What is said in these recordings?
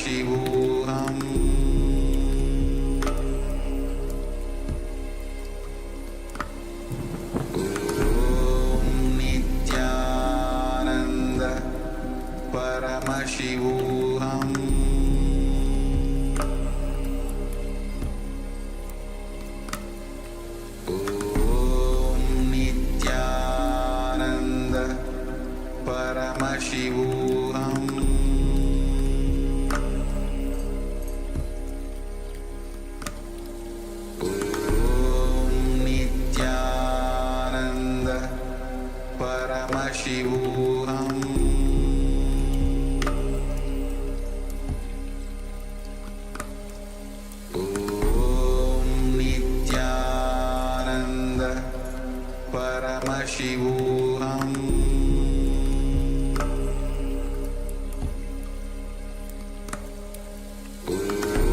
Paramashivam. Om Nithyananda Paramashivam. Om Nithyananda Paramashivam. Paramashivam. Om Nithyananda Paramashivam.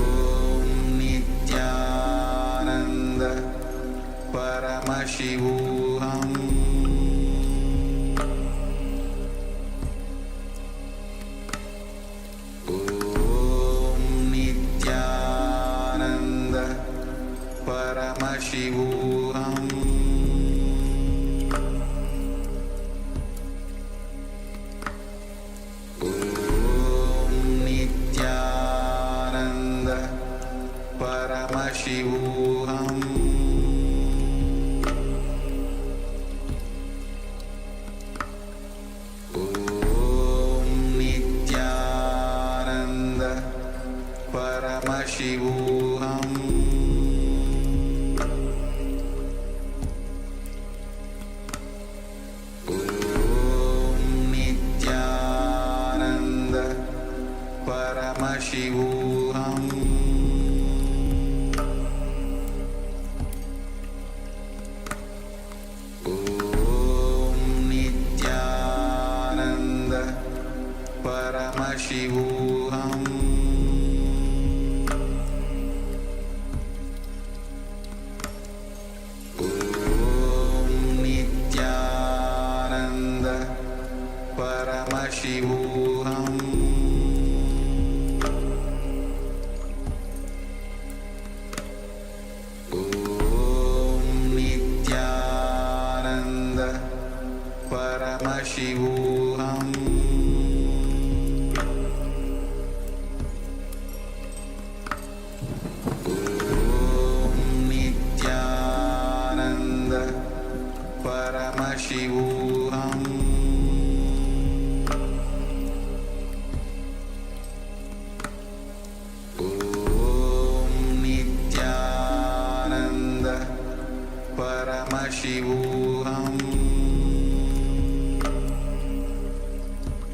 Om Nithyananda Paramashivam. Paramashivam. Om Nithyananda Paramashivam. Om Nithyananda Paramashivam. Paramashivam. Om Nithyananda Paramashivam. Om Nithyananda Paramashivam. Paramashivam. Om Nithyananda Paramashivam. Om Nithyananda Paramashivam. Paramashivam. Om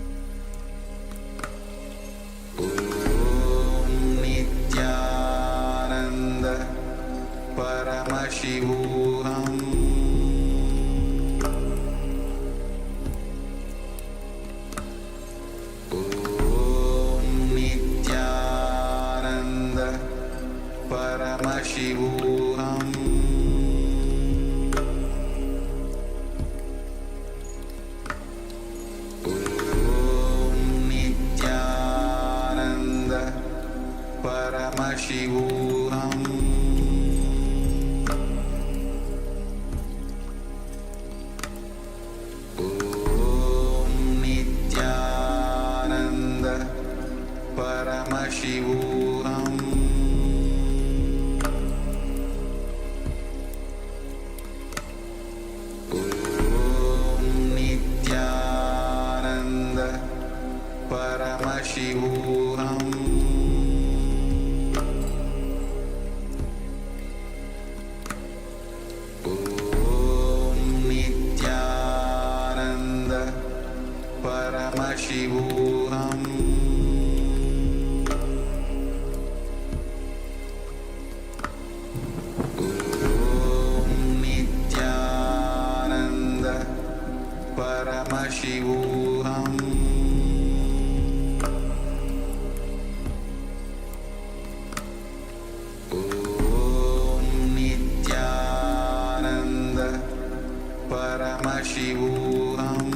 Nithyananda Paramashivam. Om Nithyananda Paramashivam. Paramashivam. Om Nithyananda Paramashivam. Om Nithyananda Paramashivam. Paramashivam. Om Nithyananda Paramashivam.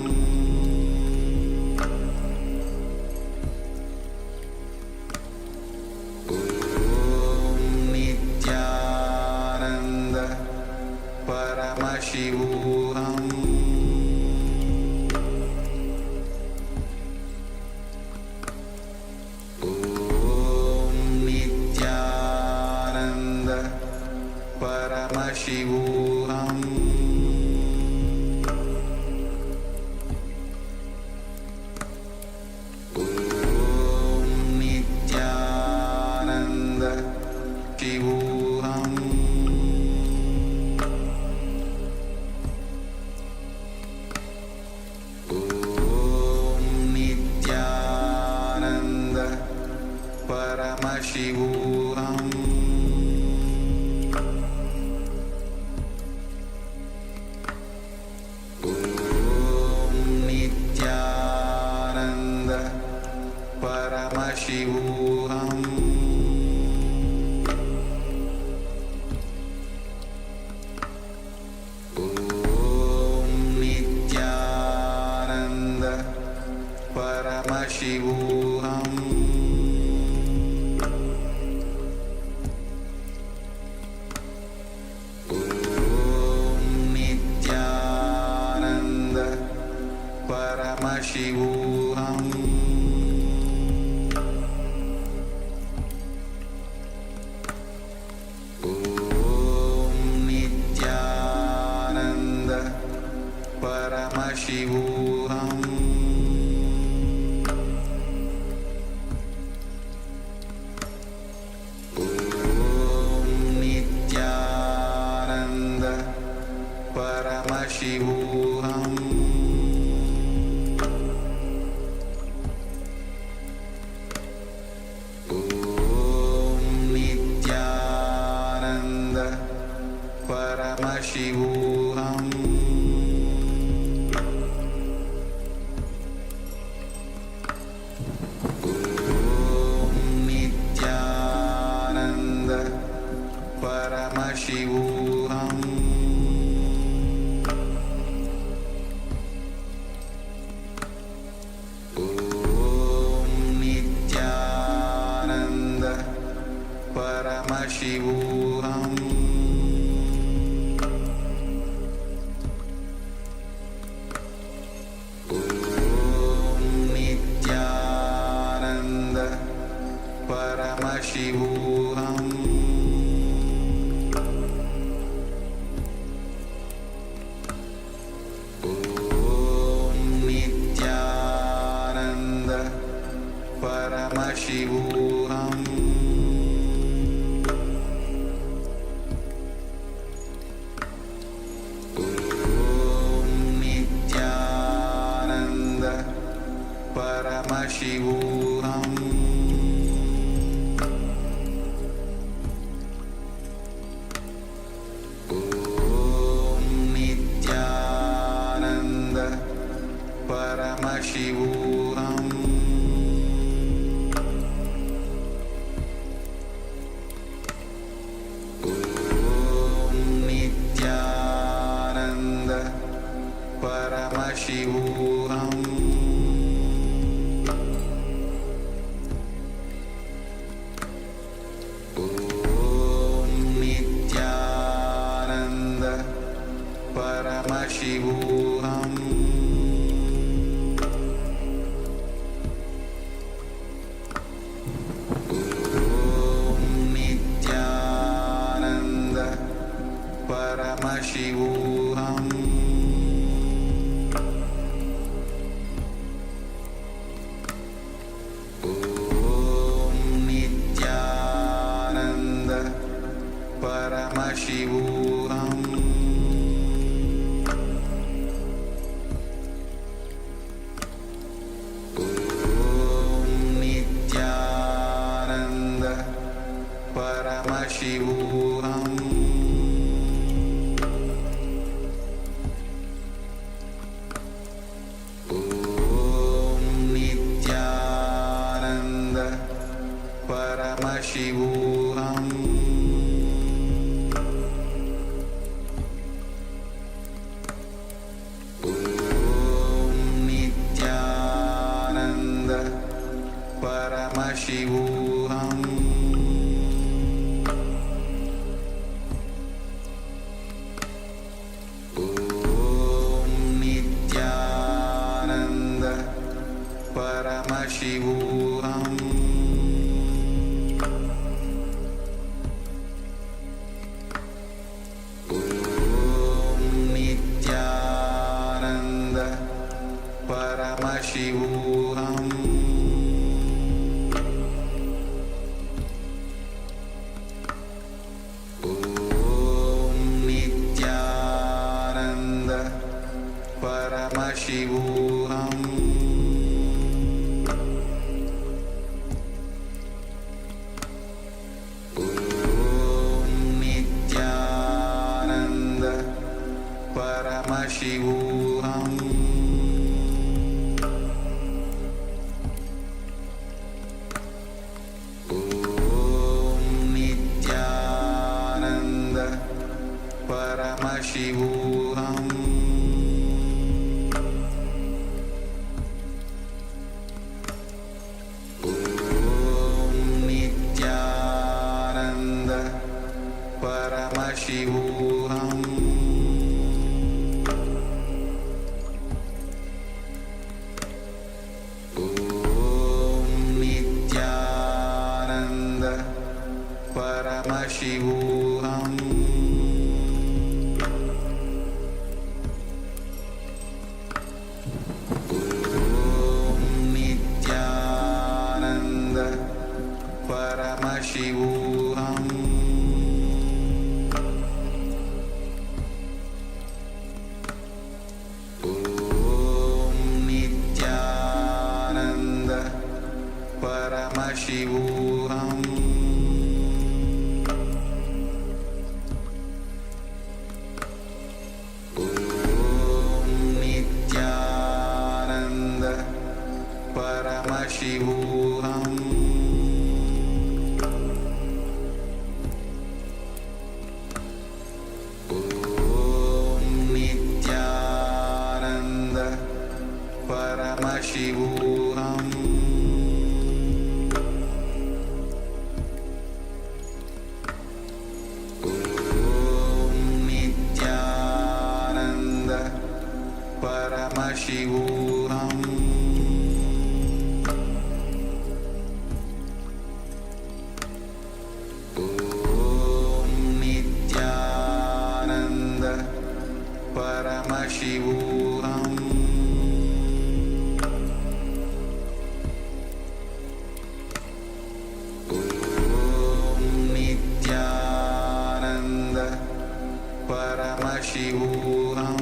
Paramashivam. Om Nithyananda Paramashivam. Paramashivam. Om Nithyananda Paramashivam. Om Nithyananda Paramashivam. Paramashivam. Om Nithyananda Paramashivam. Om Nithyananda Paramashivam. Paramashivam. Om Nithyananda Paramashivam. Om Nithyananda Paramashivam. Paramashivam. Om Nithyananda Paramashivam. Om Nithyananda Paramashivam. Paramashivam. Om Nithyananda Paramashivam. Om Nithyananda Paramashivam. Paramashivam. Om Nithyananda Paramashivam. Om Nithyananda Paramashivam. Paramashivam. Om Nithyananda Paramashivam. Om Nithyananda Paramashivam. Paramashivam. Om Nithyananda Paramashivam. Om Nithyananda Paramashivam. Om Nithyananda Paramashivam. Om Nithyananda Paramashivam. Om Nithyananda Paramashivam. Om Nithyananda Paramashivam.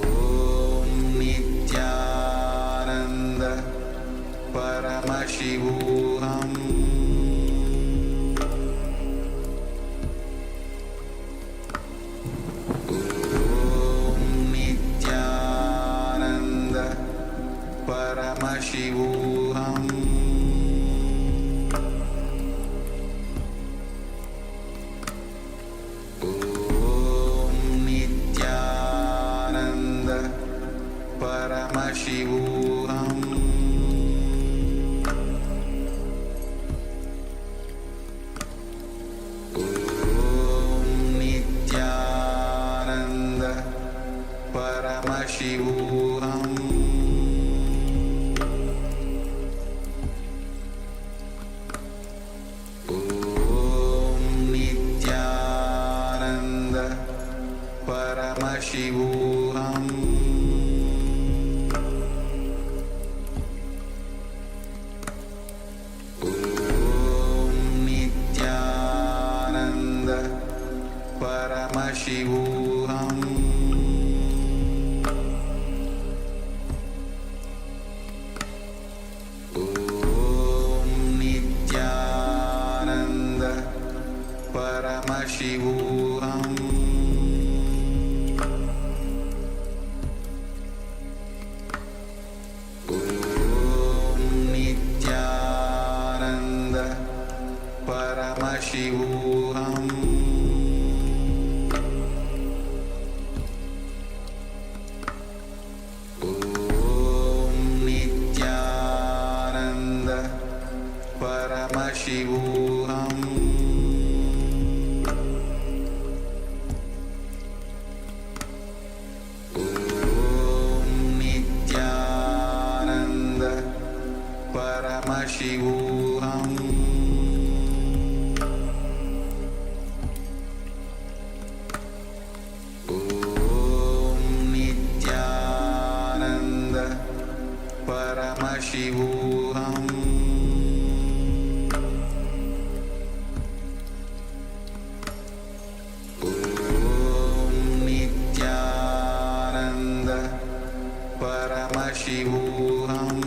Om Nithyananda Paramashivam. Om Nithyananda Paramashivam. Om Nithyananda Paramashivam. Om Nithyananda Paramashivam. Om Nithyananda Paramashivam. Om Nithyananda Paramashivam. Om Nithyananda Paramashivam. Om Nithyananda Paramashivam. Om Nithyananda Paramashivam. Om Nithyananda Paramashivam. Om Nithyananda Paramashivam. Om Nithyananda Paramashivam.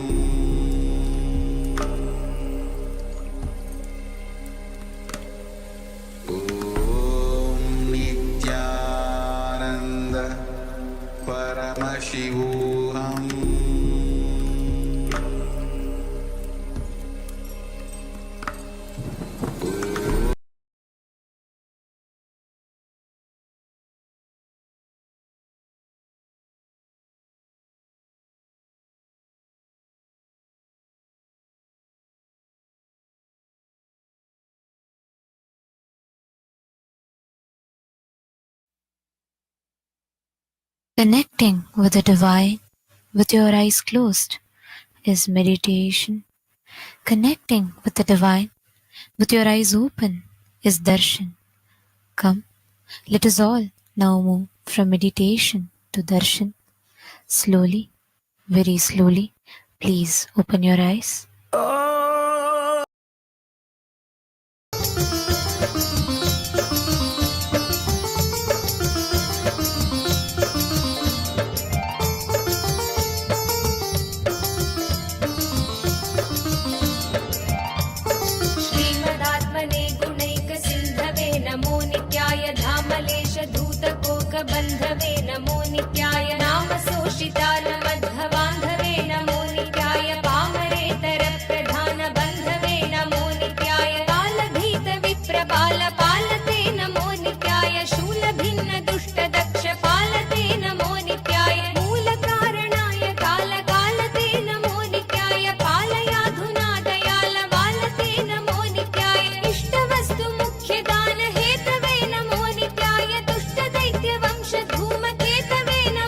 Om Nithyananda Paramashivam. Connecting with the divine with your eyes closed is meditation. Connecting with the divine with your eyes open is darshan. Come, let us all now move from meditation to darshan slowly, Very slowly, please open your eyes. श्रीमदात्मने गुणैकसिन्धवे नमो नित्याय धामलेश धूतकोकबन्धवे नमो नित्याय नामशोषितारमध्वबान्धवे नमो नित्याय पामरेतरप्रधानबन्धवे नमो नित्याय कालभीतविप्रबालपालते नमो नित्याय शूलभिन्नदुष्टदक्षपालते नमो नित्याय मूलकारणाय कालकालते नमो नित्याय पालयाधुना दयालवालते नमो नित्याय इष्टवस्तु मुख्यदानहेतवे नमो नित्याय दुष्टदैत्यवंशधूमकेतवे नमो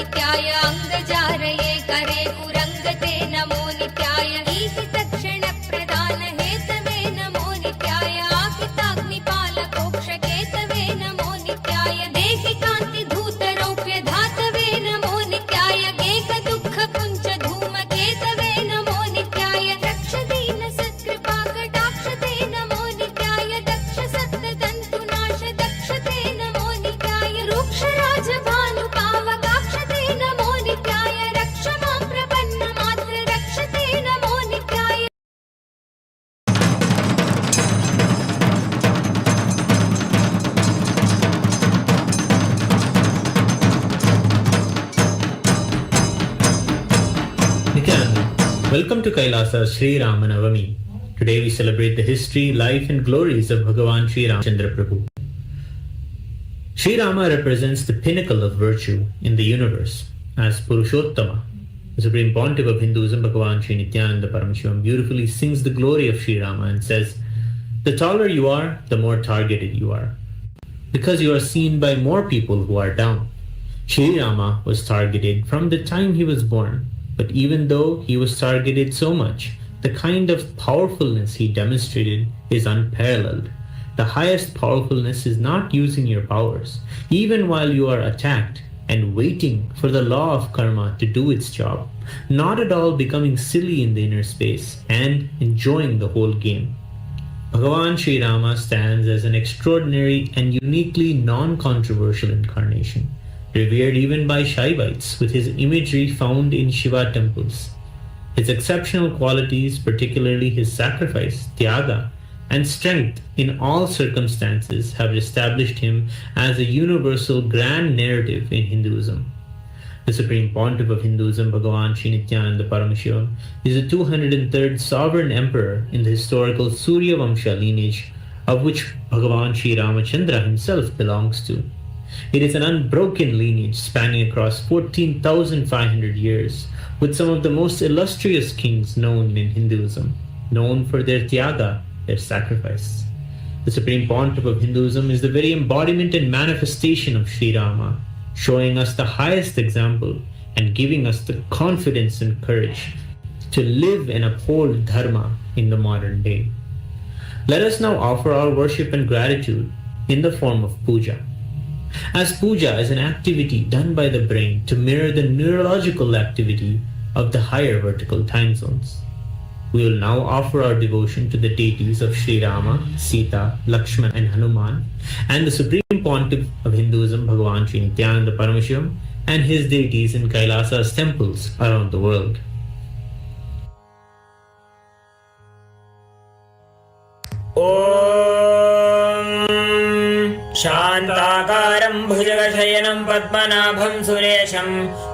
नित्याय अङ्गजारये करे पुरङ्गते नमो नित्याय ईशितक्षणप्रदान हेतवे नमो नित्याय आकिताग्निपालकोक्षकेतवे नमो नित्याय देहि कान्तिधूतरौप्य धातवे नमो नित्याय केकदुःखपुञ्ज धूमकेतवे नमो नित्याय रक्षदीन सत्कृपा कटाक्षते नमो नित्याय दक्ष सप्ततन्तुनाश दक्षते नमो नित्याय रूक्षराजभानुपावकाक्षते नमो नित्याय रक्ष मां प्रपन्नमात्र रक्षते नमो नित्याय Nithyananda, welcome to Kailasa Sri Ramanavami. Today we celebrate the history, life and glories of Bhagavan Sri Ramachandra Prabhu. Sri Rama represents the pinnacle of virtue in the universe as Purushottama. The Supreme Pontiff of Hinduism, Bhagavan Sri Nithyananda Paramashivamam, beautifully sings the glory of Sri Rama and says, "The taller you are, the more targeted you are, because you are seen by more people who are down." Sri Rama was targeted from the time he was born, but even though he was targeted so much, the kind of powerfulness he demonstrated is unparalleled. The highest powerfulness is not using your powers, even while you are attacked, and waiting for the law of karma to do its job, not at all becoming silly in the inner space, and enjoying the whole game. Bhagavan Sri Rama stands as an extraordinary and uniquely non-controversial incarnation, revered even by Shaivites with his imagery found in Shiva temples. His exceptional qualities, particularly his sacrifice, tyaga, and strength in all circumstances, have established him as a universal grand narrative in Hinduism. The Supreme Pontiff of Hinduism, Bhagavan Sri Nithyananda Paramashivamam, is the 203rd sovereign emperor in the historical Surya Vamsha lineage, of which Bhagavan Sri Ramachandra himself belongs to. It is an unbroken lineage spanning across 14,500 years, with some of the most illustrious kings known in Hinduism, known for their tyaga, their sacrifice. The Supreme Pontiff of Hinduism is the very embodiment and manifestation of Sri Rama, showing us the highest example and giving us the confidence and courage to live and uphold dharma in the modern day. Let us now offer our worship and gratitude in the form of puja. As puja is an activity done by the brain to mirror the neurological activity of the higher vertical time zones. We will now offer our devotion to the deities of Sri Rama, Sita, Lakshmana and Hanuman, and the Supreme Pontiff of Hinduism, Bhagavan Sri Nithyananda Paramashivamam, and his deities in Kailasa's temples around the world. शान्ताकारं भुजगशयनं पद्मनाभं सुरेशं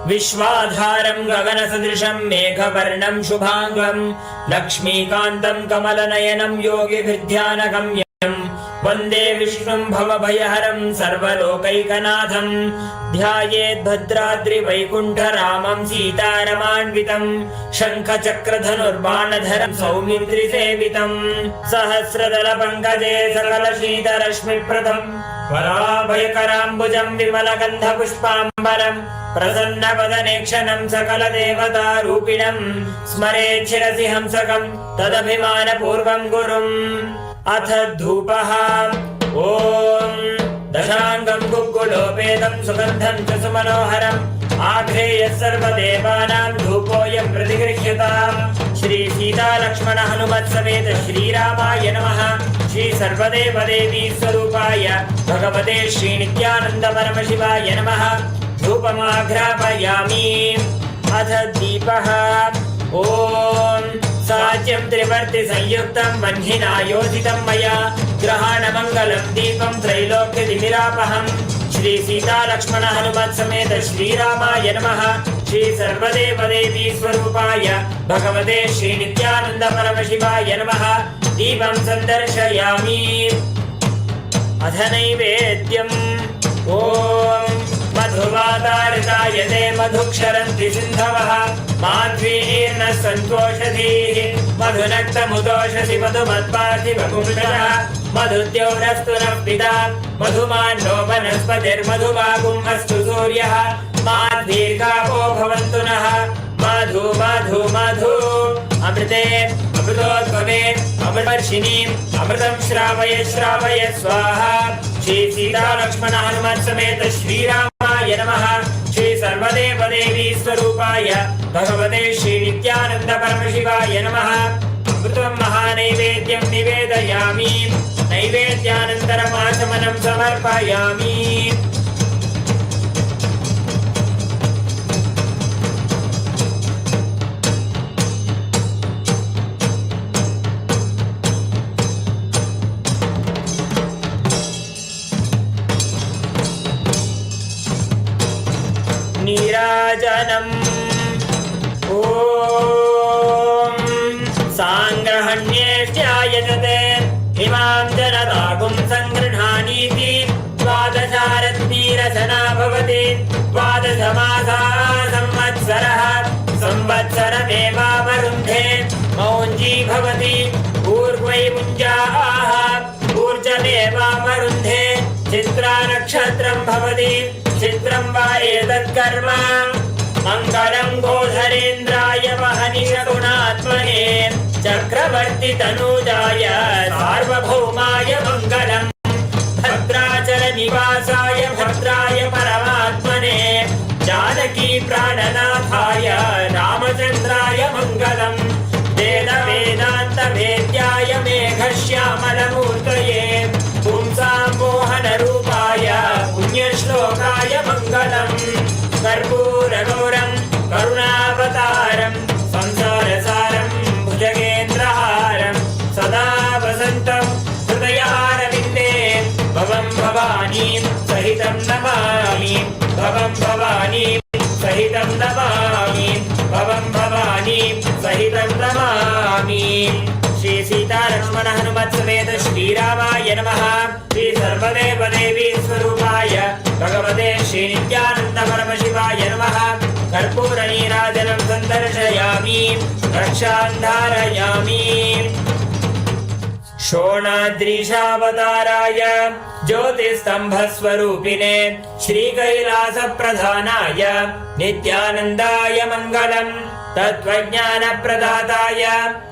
विश्वाधारं गगनसदृशं मेघवर्णं शुभाङ्गं लक्ष्मीकान्तं कमलनयनं योगिभिर्ध्यानगम्यं वन्दे विष्णुं भवभयहरं सर्वलोकैकनाथं ध्यायेद्भद्राद्रिवैकुण्ठरामं सीतारमान्वितं शङ्खचक्रधनुर्बाणधरं सौमित्रिसेवितं सहस्रदलपङ्कजे सकलशीतरश्मिप्रदं वराभयकराम्बुजं विमलगन्धपुष्पाम्बरं प्रसन्नवदनेक्षणं सकलदेवतारूपिणं स्मरेच्छिरसि हंसकं तदभिमानपूर्वं गुरुम् अथ धूपः ॐ दशाङ्गं गुग्गुलोपेतं सुगन्धं च सुमनोहरम् आघ्रेयः सर्वदेवानां धूपोऽयं प्रतिगृह्यताम् श्री सीता लक्ष्मण हनुमत्समेत श्रीरामाय नमः श्री सर्वदेवदेवी स्वरूपाय भगवते श्री नित्यानन्द परमशिवाय नमः धूपमाघ्रापयामि अथ दीपः ॐ साज्यं त्रिवर्ति संयुक्तं वह्निना योजितं मया ग्रहाणमङ्गलं दीपं त्रैलोक्यदिमिरापहं श्री सीता लक्ष्मण हनुमत् समेत श्रीरामाय नमः श्री सर्वदेवदेवी स्वरूपाय भगवते श्री नित्यानन्द परमशिवाय नमः दीपं सन्दर्शयामि अथ नैवेद्यम् ॐ मधुवातारितायते मधुक्षरन्ति सिन्धवः माध्वीर्न सन्तोषधीः मधुनक्तमुदोषसि मधुमत्पार्थिवपुंसः मधुद्यौरस्तु नः पिता मधुमान्नो वनस्पतिर्मधुवागुम् अस्तु सूर्यः माध्वीर्घ अमृते अमृतोद्भवे अमृतवर्षिणीम् अमृतं श्रावय श्रावय स्वाहा। श्री सीता लक्ष्मण हनुमत् समेत श्रीरामाय नमः। श्री सर्वदेव देवी स्वरूपाय भगवते श्री नित्यानंद परमशिवाय नमः। अमृतं महानैवेद्यं निवेदयामि नैवेद्यानन्तरम् आचमनं समर्पयामि। नीराजनम् ॐ साङ्ग्रहण्येष्ट्यायजते इमां जनतागुं सङ्गृह्णानीति। द्वादशारत्नीरचना भवति। द्वादशमासाः संवत्सरः संवत्सरमेवावरुन्धे मौञ्जी भवति। ऊर्ध्वै मुञ्जाः ऊर्जमेवावरुन्धे। चित्रा नक्षत्रं भवति। चित्रं वा एतत्कर्म मङ्गलं गोधरेन्द्राय महनिषगुणात्मने चक्रवर्ति तनूजाय सार्वभौमाय मङ्गलम्। भद्राचल निवासाय भद्राय परमात्मने जानकी प्राणनाथाय रामचन्द्राय मङ्गलम्। वेद वेदान्त वेद्याय मेघश्यामलमूर्तये पुंसां मोहनरूपाय पुण्यश्लोकाय मङ्गलम्। कर्पूरगौरं करुणावतारं संसारसारं भुजगेन्द्रहारं सदा वसन्तं हृदयारविन्दे भवं भवानीं सहितं नमामि। भवं भवानीं सहितं नमामि। भवं भवानीं सहितं नमामि। श्री सीता लक्ष्मण हनुमत् समेत श्रीरामाय नमः। श्री सर्वदेव देवी स्वरूपाय भगवते श्री नित्यानंद परमशिवाय नमः। कर्पूर नीराजनं सन्दर्शयामि रक्षां धारयामि। शोणाद्रीशावताराय ज्योतिस्तंभस्वरूपिणे श्रीकैलासप्रधानाय नित्यानन्दाय मङ्गलम्। तत्त्वज्ञानप्रदाताय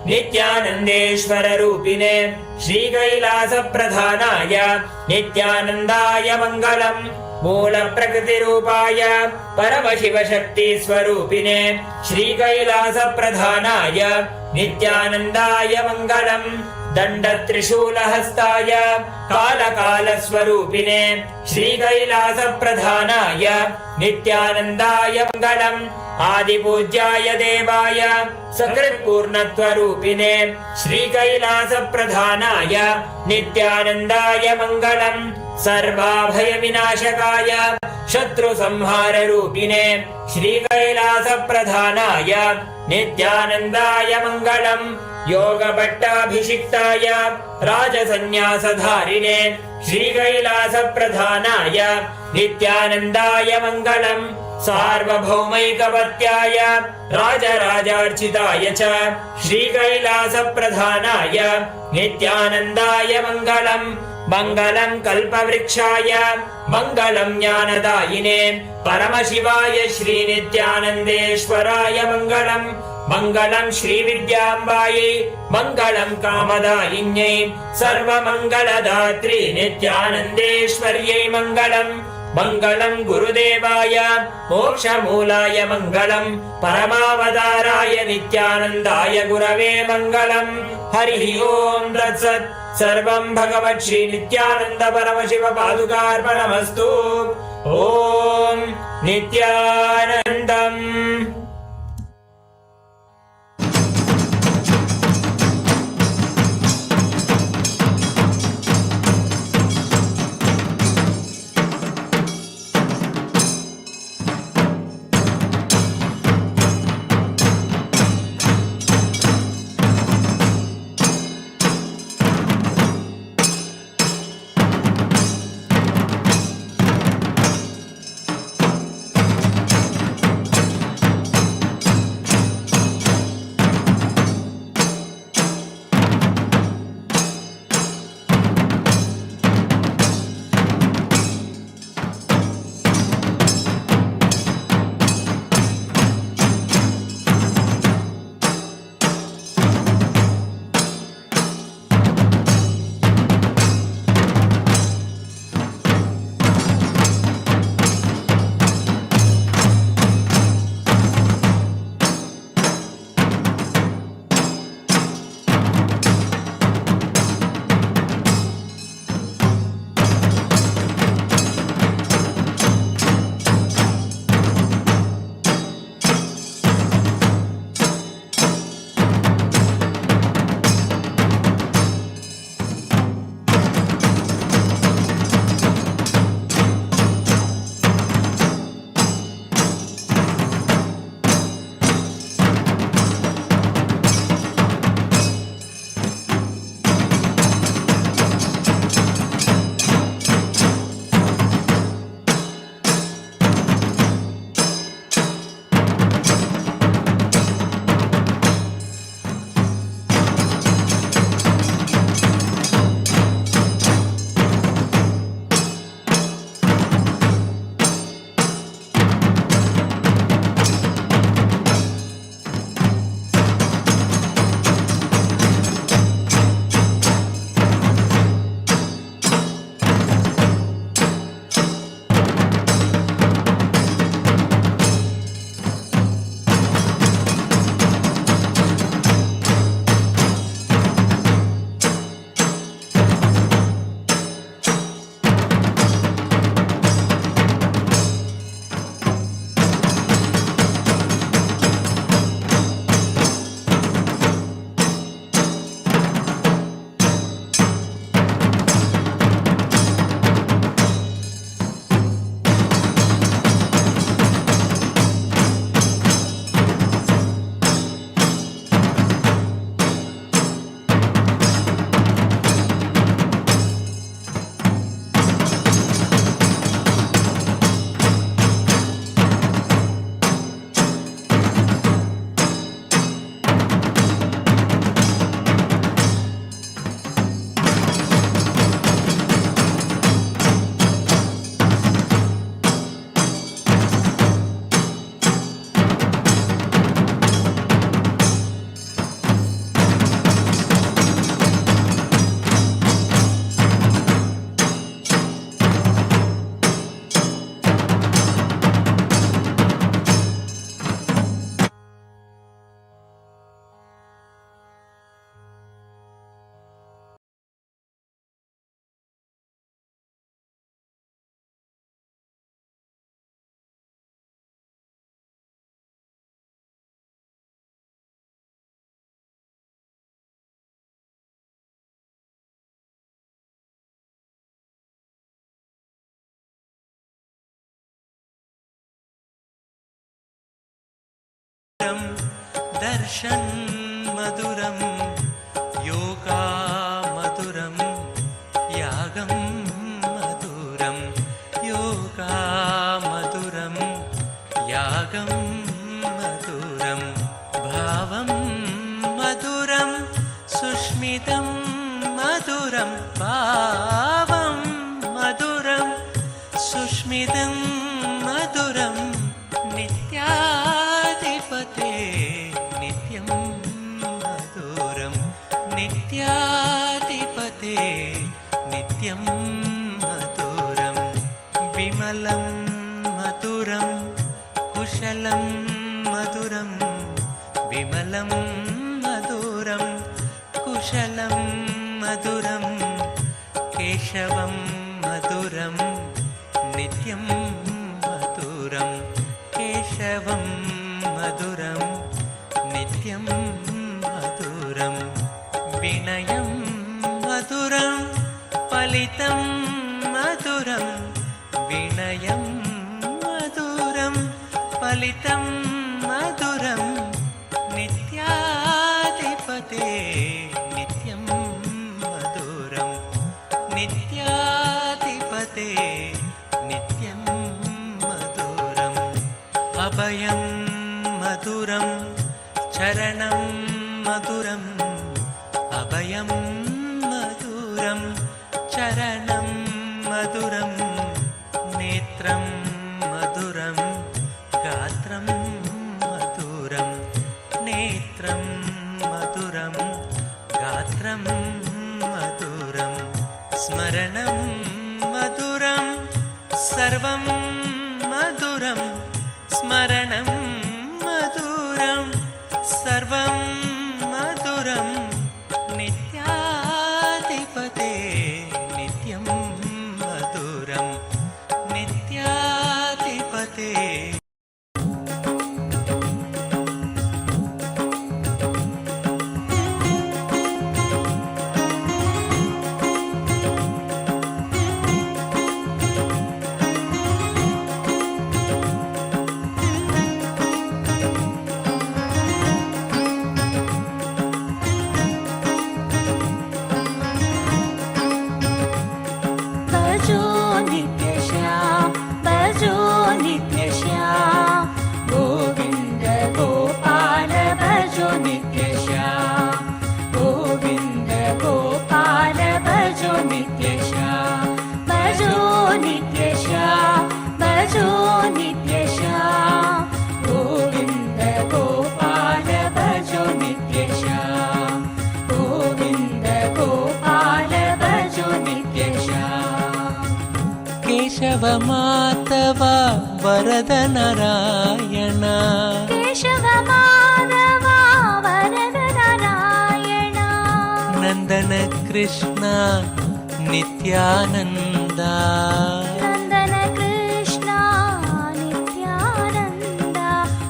नित्यानन्देश्वररूपिणे श्रीकैलासप्रधानाय नित्यानन्दाय मङ्गलम्। मूलप्रकृतिरूपाय परमशिवशक्तिस्वरूपिणे श्रीकैलासप्रधानाय नित्यानन्दाय मङ्गलम्। दण्डत्रिशूलहस्ताय कालकालस्वरूपिणे श्रीकैलासप्रधानाय नित्यानन्दाय मङ्गलम्। आदिपूज्याय देवाय सकृत्पूर्णत्वरूपिणे श्रीकैलासप्रधानाय नित्यानन्दाय मङ्गलम्। सर्वाभयविनाशकाय शत्रुसंहाररूपिणे श्रीकैलासप्रधानाय नित्यानन्दाय मङ्गलम्। योगभट्टाभिषिक्ताय राजसन्न्यासधारिणे श्रीकैलासप्रधानाय नित्यानन्दाय मङ्गलम्। सार्वभौमैकपत्याय राजराजार्चिताय च श्रीकैलासप्रधानाय नित्यानन्दाय मङ्गलम्। मङ्गलं कल्पवृक्षाय मङ्गलं ज्ञानदायिने परमशिवाय श्रीनित्यानन्देश्वराय मङ्गलम्। मङ्गलं श्रीविद्याम्बायै मङ्गलं कामदायिन्यै सर्वमङ्गलदात्री नित्यानन्देश्वर्यै मङ्गलम्। मङ्गलं गुरुदेवाय मोक्षमूलाय मङ्गलं परमावताराय नित्यानन्दाय गुरवे मङ्गलम्। हरिः ओं तत्सत्। सर्वं भगवत् श्री नित्यानन्द परमशिव पादुकार्पणमस्तु। ॐ नित्यानन्दम्। दर्शन मधुरम योगा मधुरम यागम मधुरम योगा मधुरम यागम मधुरम भावम मधुरम सुष्मितं मधुरम भावम मधुरम सुष्मितं मधुरम नित्याधिपते नित्यं मधुरं नित्याधिपते नित्यं मधुरं विमलं मधुरं कुशलं मधुरं विमलं मधुरं कुशलं मधुरं केशवं मधुरं नित्यं मधुरं केशवं मधुरं नित्यं मधुरं विनयं मधुरं फलितं मधुरं विनयं मधुरं फलितं मधुरं नित्याधिपते नित्यं मधुरं नित्याधिपते नित्यं मधुरम् अभयं मधुरं चरणं मधुरम् अभयं मधुरं चरणं मधुरं नेत्रं मधुरं गात्रं मधुरं नेत्रं मधुरं गात्रं मधुरं स्मरणं मधुरं सर्वं मधुरं स्मरणं मधुरं सर्वं मधुरं नित्याधिपते नित्यं मधुरं नित्याधिपते भजो नित्य श्याम भजो नित्य श्याम गोविंद गोपाल भजो नित्य श्याम गोविंद गोपाल भजो नित्य श्याम भजो नित्य श्याम भजो नित्य श्याम गोविंद गोपाल भजो नित्य श्याम गोविंद गोपाल भजो नित्य श्याम केशव माधव वरद नारायण केशव माधव वरद नारायण नंदन कृष्ण नित्यानंद नंदन कृष्ण नित्यानंद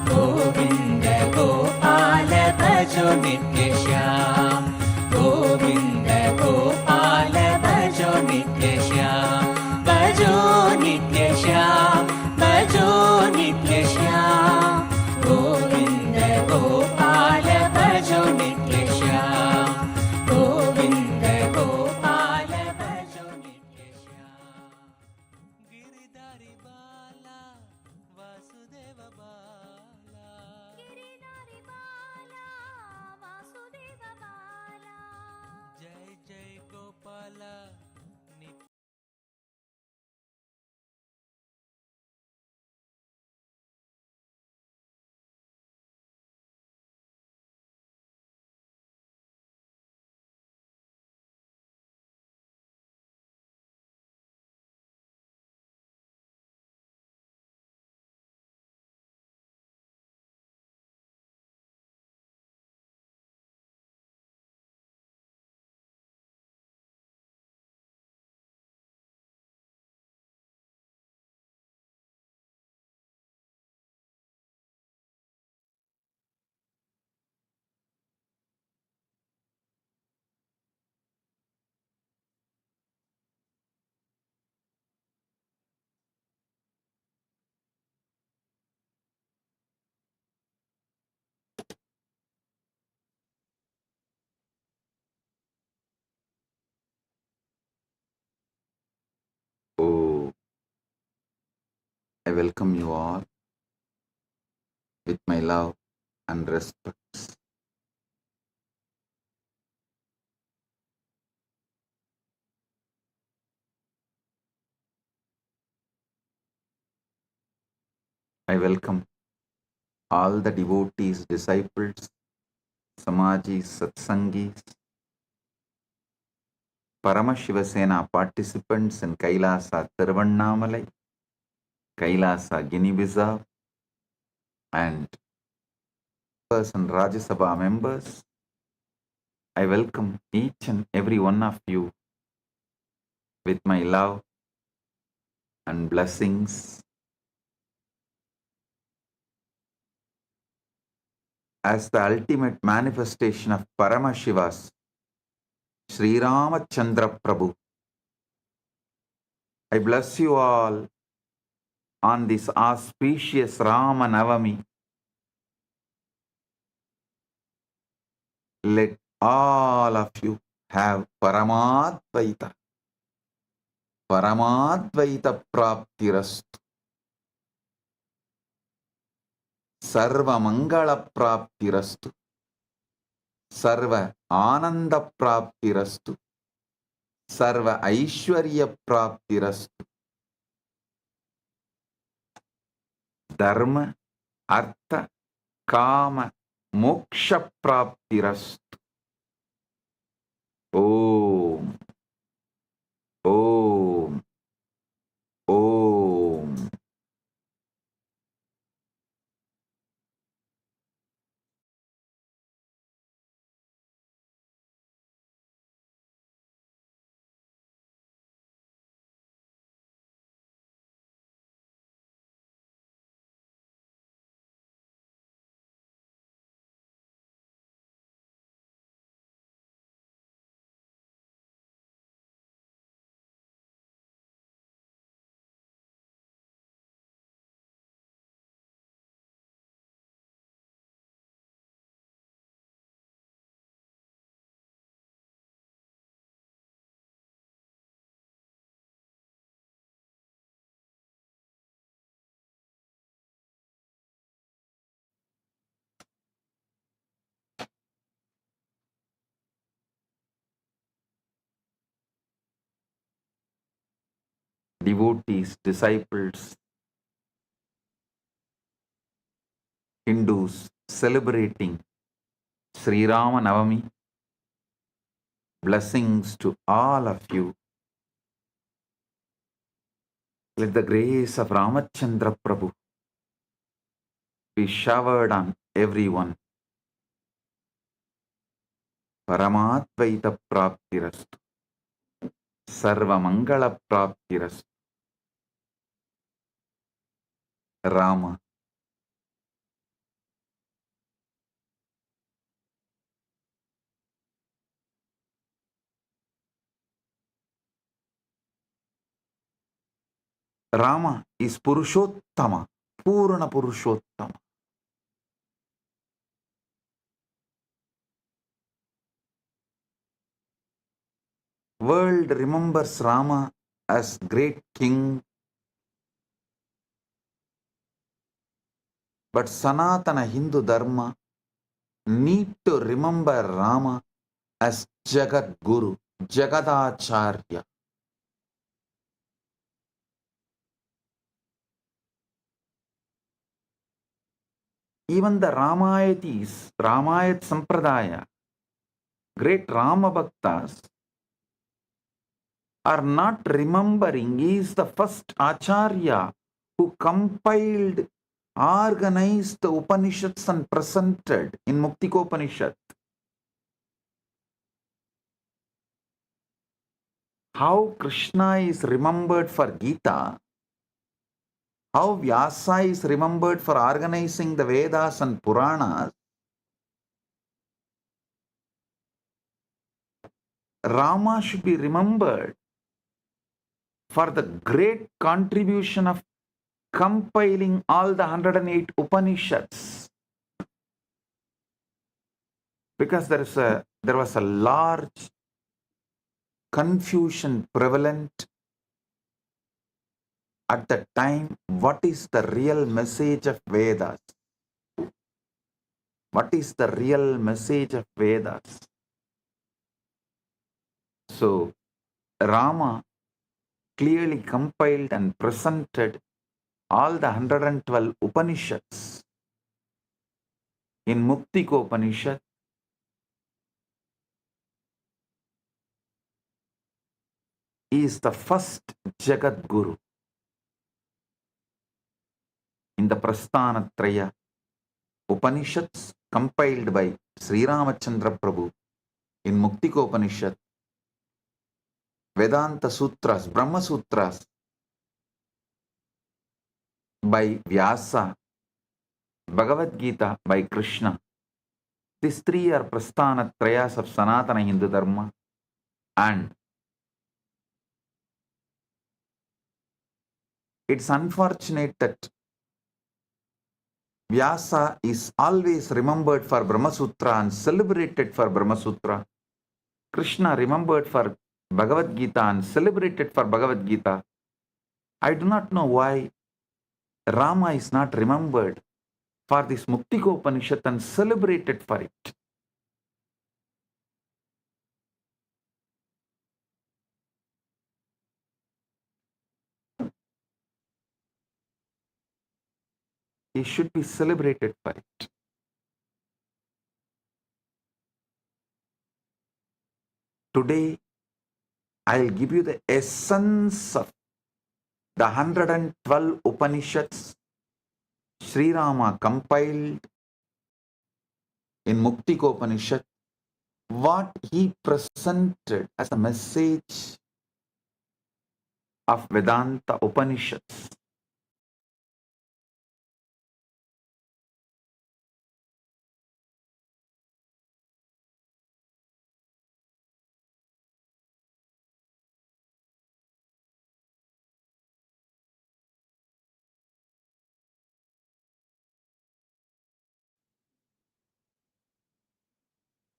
गोविंद गोपाल भजो नित्य श्याम गोविंद गोपाल भजो नित्य श्याम भजो नित्य श्याम भजो नित्य श्याम गोविंद गोपाल भजो नित्य श्याम गोविंद गोपाल भजो नित्य श्याम गिरिधारी बाला वासुदेव बाला गिरिधारी बाला वासुदेव बाला I welcome you all with my love and respect. I welcome all the devotees, disciples, Samajis, Satsangis, Paramashivasena participants in Kailasa Thiruvannamalai, Kailasa Guinea-Bissau, and and Rajya Sabha members. I welcome each and every one of you with my love and blessings. As the ultimate manifestation of Paramashiva's Sri Ramachandra Prabhu, I bless you all on this auspicious Rama Navami. Let all of you have Paramadvaita Praptirastu, Sarva Mangala Praptirastu, Sarva Ananda Praptirastu, Sarva Aishwarya Praptirastu, Dharma, Artha, Kama, Moksha Praptirastu. Om, Om, Om. Devotees, disciples, Hindus celebrating Sri Rama Navami. Blessings to all of you. Let the grace of Ramachandra Prabhu be showered on everyone. Paramadvaita Praptirastu, Sarva Mangala Praptirastu. Rama. Rama is Purushottama, Purana Purushottama. World remembers Rama as great king, but Sanatana Hindu Dharma need to remember Rama as Jagat Guru, Jagadacharya. Even the Ramayatis, Ramayat Sampradaya, great Rama Bhaktas, are not remembering he is the first Acharya who compiled, organized the Upanishads and presented in Muktikopanishad. How Krishna is remembered for Gita, how Vyasa is remembered for organizing the Vedas and Puranas, Rama should be remembered for the great contribution of compiling all the 108 Upanishads. Because there was a large confusion prevalent at the time, what is the real message of Vedas? What is the real message of Vedas? So, Rama clearly compiled and presented all the 112 Upanishads. In Muktiko Upanishad, he is the first Jagat Guru. In the Prasthanatraya Upanishads compiled by Sri Ramachandra Prabhu, in Muktiko Upanishad, Vedanta Sutras, Brahma Sutras by Vyasa, Bhagavad Gita by Krishna. These three are Prasthanatrayas of Sanatana Hindu Dharma, and it's unfortunate that Vyasa is always remembered for Brahma Sutra and celebrated for Brahma Sutra. Krishna remembered for Bhagavad Gita and celebrated for Bhagavad Gita. I do not know why Rama is not remembered for this Muktiko Upanishad and celebrated for it. He should be celebrated for it. Today, I'll give you the essence of the 112 Upanishads Sri Rama compiled in Muktiko Upanishad, what he presented as a message of Vedanta Upanishads.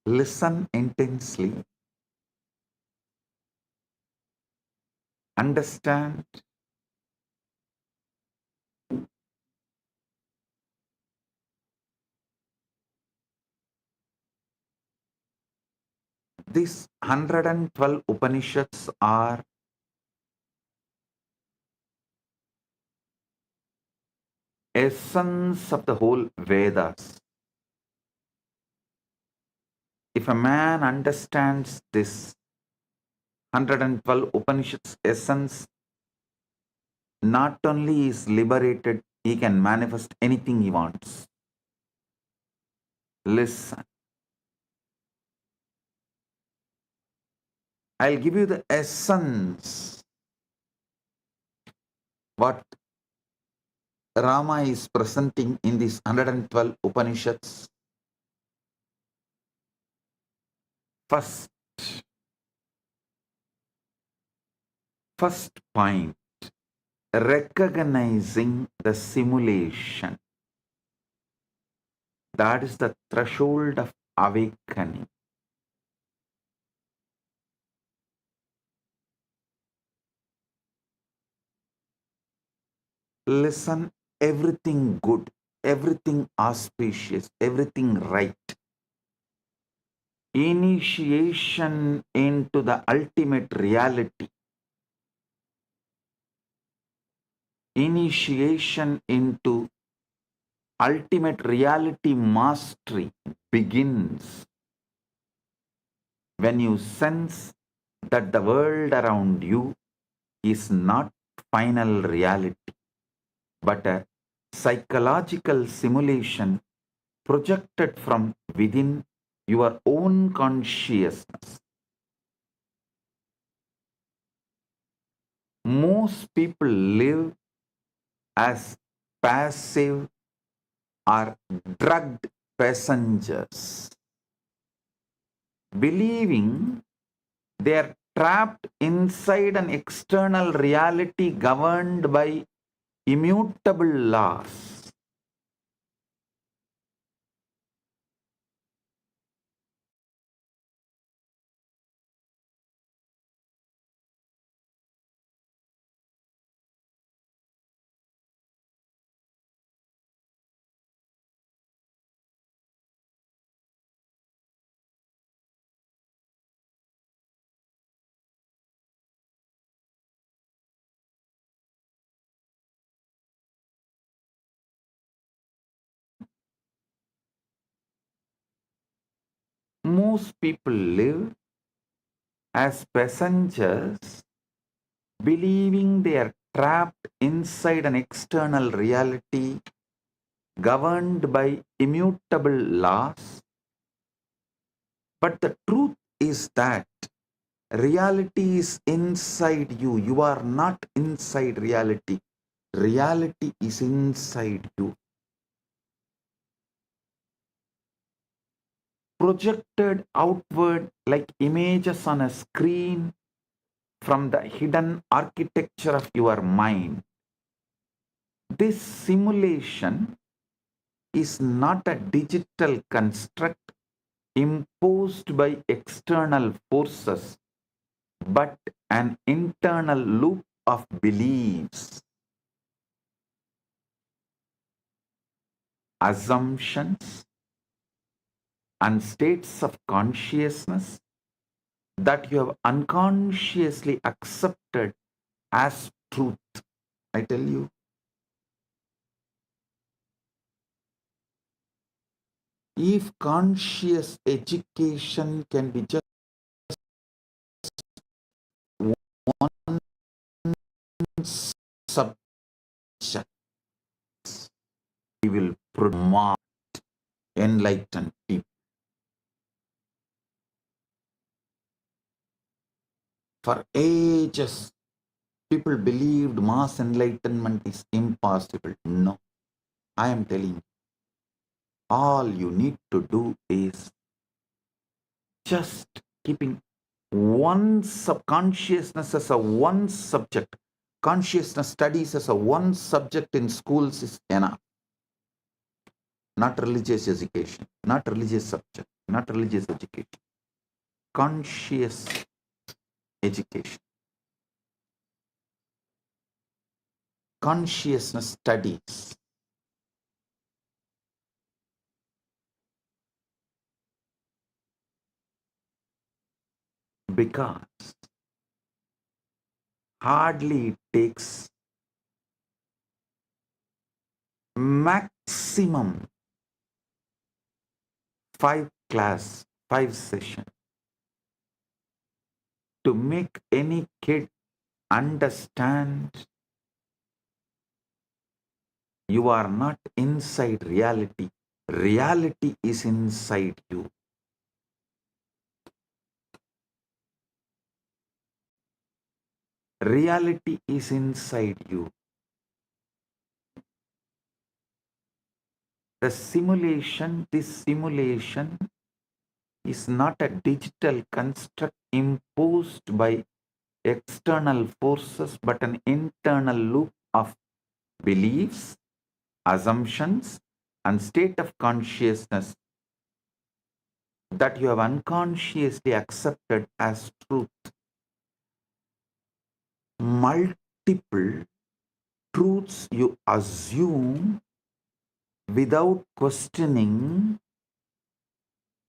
Listen intensely, understand, these 112 Upanishads are essence of the whole Vedas. If a man understands this 112 Upanishads essence, not only is liberated, he can manifest anything he wants. Listen. I'll give you the essence. What Rama is presenting in these 112 Upanishads. First point, recognizing the simulation. That is the threshold of awakening. Listen, everything good, everything auspicious, everything right. Initiation into the ultimate reality. Initiation into ultimate reality mastery begins when you sense that the world around you is not final reality, but a psychological simulation projected from within your own consciousness. Most people live as passive or drugged passengers, believing they are trapped inside an external reality governed by immutable laws. most people live as passengers, believing they are trapped inside an external reality governed by immutable laws. But the truth is that reality is inside you. You are not inside reality. Reality is inside you. Projected outward like images on a screen from the hidden architecture of your mind. This simulation is not a digital construct imposed by external forces, but an internal loop of beliefs, assumptions, and states of consciousness that you have unconsciously accepted as truth. I tell you, if conscious education can be just one subject, we will promote enlightened people. For ages, people believed mass enlightenment is impossible. No, I am telling you, all you need to do is just keeping one subconsciousness as a one subject. Consciousness studies as a one subject in schools is enough. Not religious education, not religious subject, not religious education. Conscious education. Consciousness studies. Because hardly it takes maximum 5 sessions to make any kid understand you are not inside reality. Reality is inside you. Reality is inside you. This simulation is not a digital construct imposed by external forces, but an internal loop of beliefs, assumptions, and state of consciousness that you have unconsciously accepted as truth. Multiple truths you assume without questioning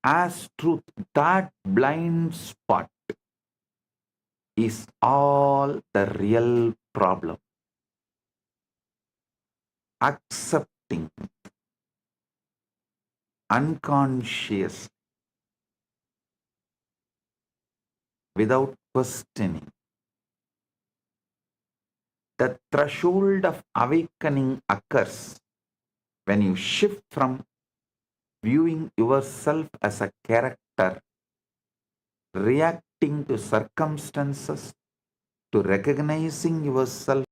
as truth. That blind spot is all the real problem. Accepting unconscious without questioning. The threshold of awakening occurs when you shift from viewing yourself as a character, reacting to circumstances, to recognizing yourself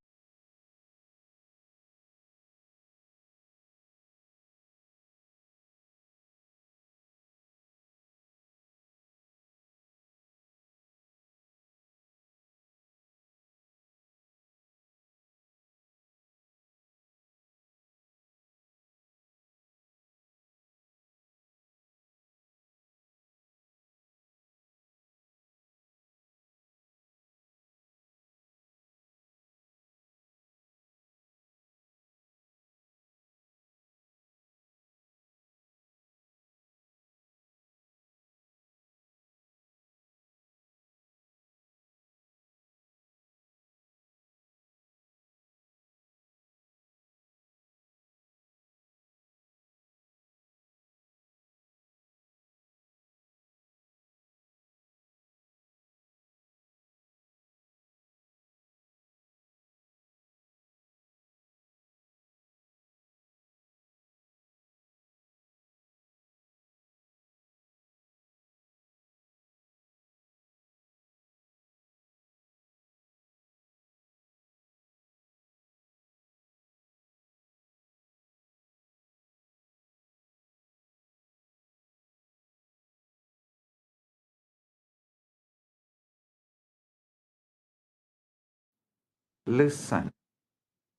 Listen,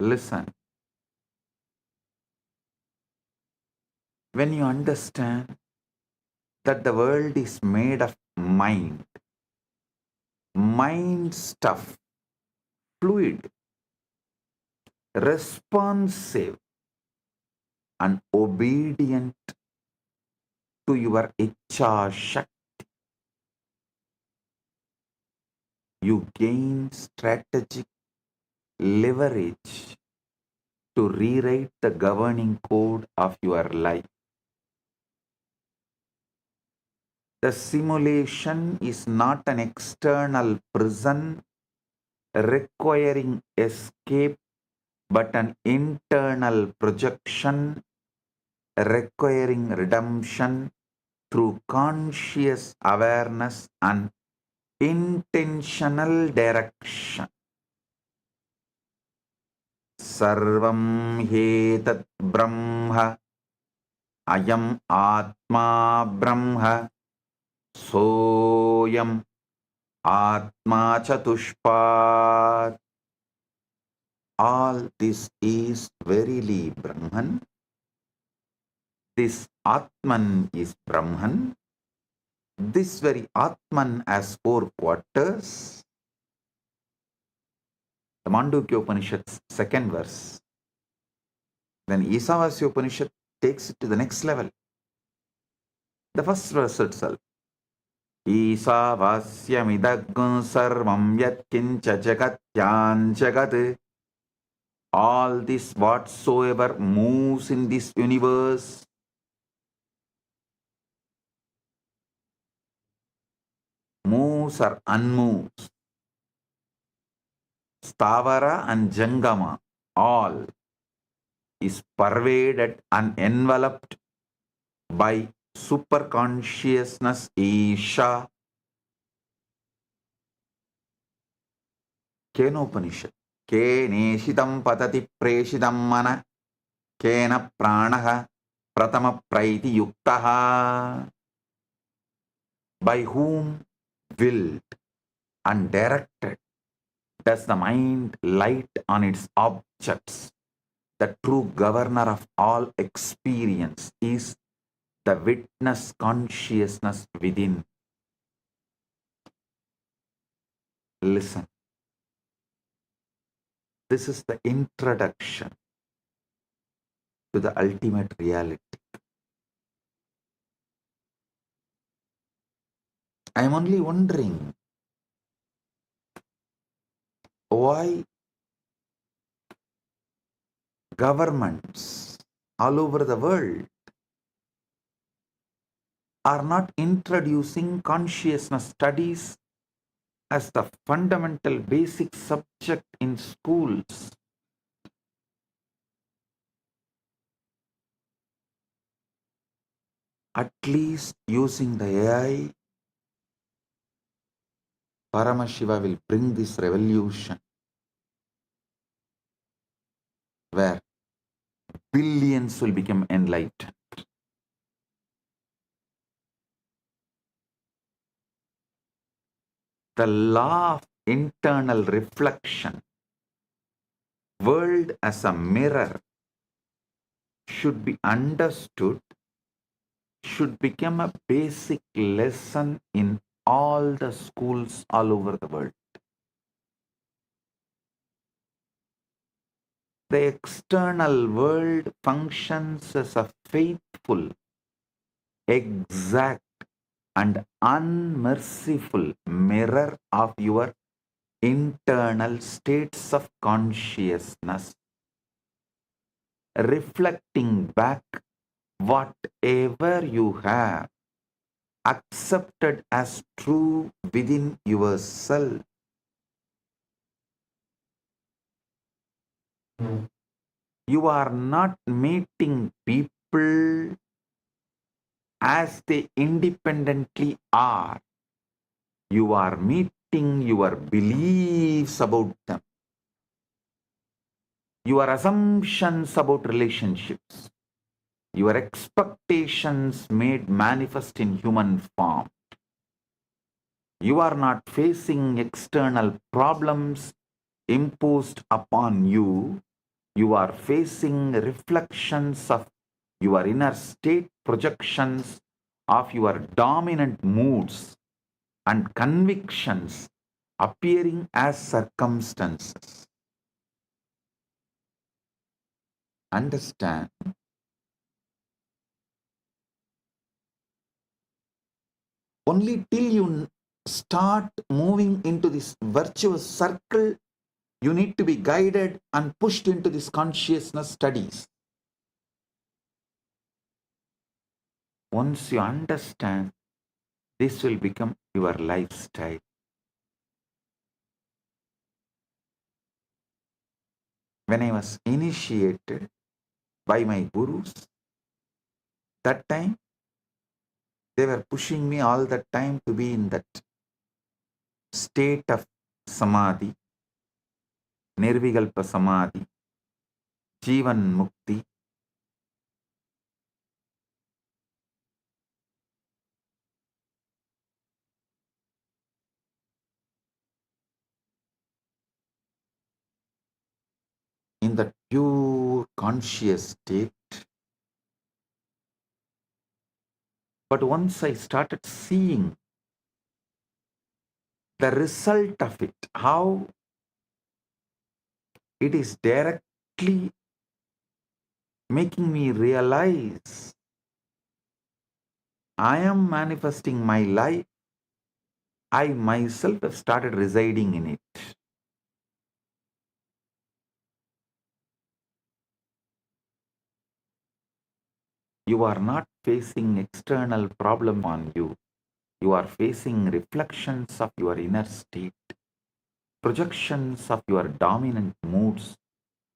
listen. When you understand that the world is made of mind stuff, fluid, responsive, and obedient to your Icha Shakti, you gain strategic leverage to rewrite the governing code of your life. The simulation is not an external prison requiring escape, but an internal projection requiring redemption through conscious awareness and intentional direction. Sarvam hetat brahma, ayam atma brahma, soyam atma chatushpat. All this is verily Brahman. This Atman is Brahman. This very Atman has 4 quarters. The Mandukya Upanishad's 2nd verse. Then Isavasya Upanishad takes it to the next level. The first verse itself. Isavasyamidaggun sarvam yat kincha jagatyan jagat. All this whatsoever moves in this universe, moves or unmoves, Stavara and Jangama, all is pervaded and enveloped by superconsciousness Isha. Kenopanishad. Ke neshidam patati preshidam mana kena pranaha pratama praiti yuktaha. By whom willed and directed does the mind light on its objects? The true governor of all experience is the witness consciousness within. Listen. This is the introduction to the ultimate reality. I am only wondering why governments all over the world are not introducing consciousness studies as the fundamental basic subject in schools. At least using the AI, Paramashiva will bring this revolution where billions will become enlightened. The law of internal reflection, world as a mirror, should be understood, should become a basic lesson in all the schools all over the world. The external world functions as a faithful, exact, and unmerciful mirror of your internal states of consciousness, reflecting back whatever you have accepted as true within yourself. You are not meeting people as they independently are. You are meeting your beliefs about them, your assumptions about relationships, your expectations made manifest in human form. You are not facing external problems imposed upon you, you are facing reflections of your inner state, projections of your dominant moods and convictions appearing as circumstances. Understand? Only till you start moving into this virtuous circle, you need to be guided and pushed into this consciousness studies. Once you understand, this will become your lifestyle. When I was initiated by my gurus, that time they were pushing me all the time to be in that state of samadhi, nirvikalpa samadhi, jivan mukti. In that pure conscious state. But once I started seeing the result of it, how it is directly making me realize I am manifesting my life. I myself have started residing in it. You are not facing external problem on you. You are facing reflections of your inner state, projections of your dominant moods,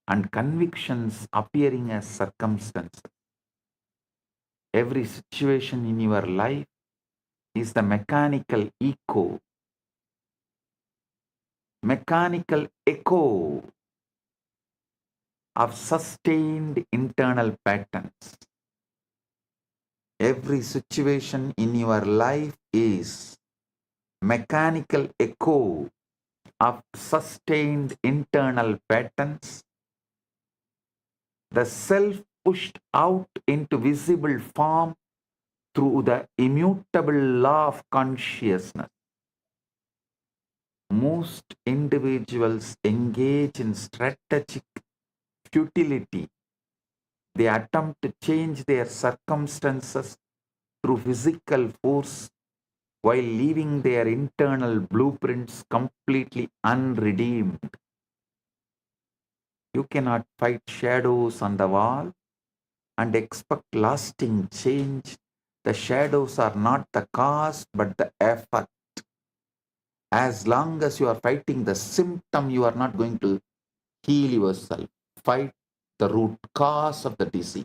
and convictions appearing as circumstances. Every situation in your life is the mechanical echo of sustained internal patterns. Every situation in your life is mechanical echo of sustained internal patterns. The self pushed out into visible form through the immutable law of consciousness. Most individuals engage in strategic futility. They attempt to change their circumstances through physical force while leaving their internal blueprints completely unredeemed. You cannot fight shadows on the wall and expect lasting change. The shadows are not the cause but the effect. As long as you are fighting the symptom, you are not going to heal yourself. Fight the root cause of the disease.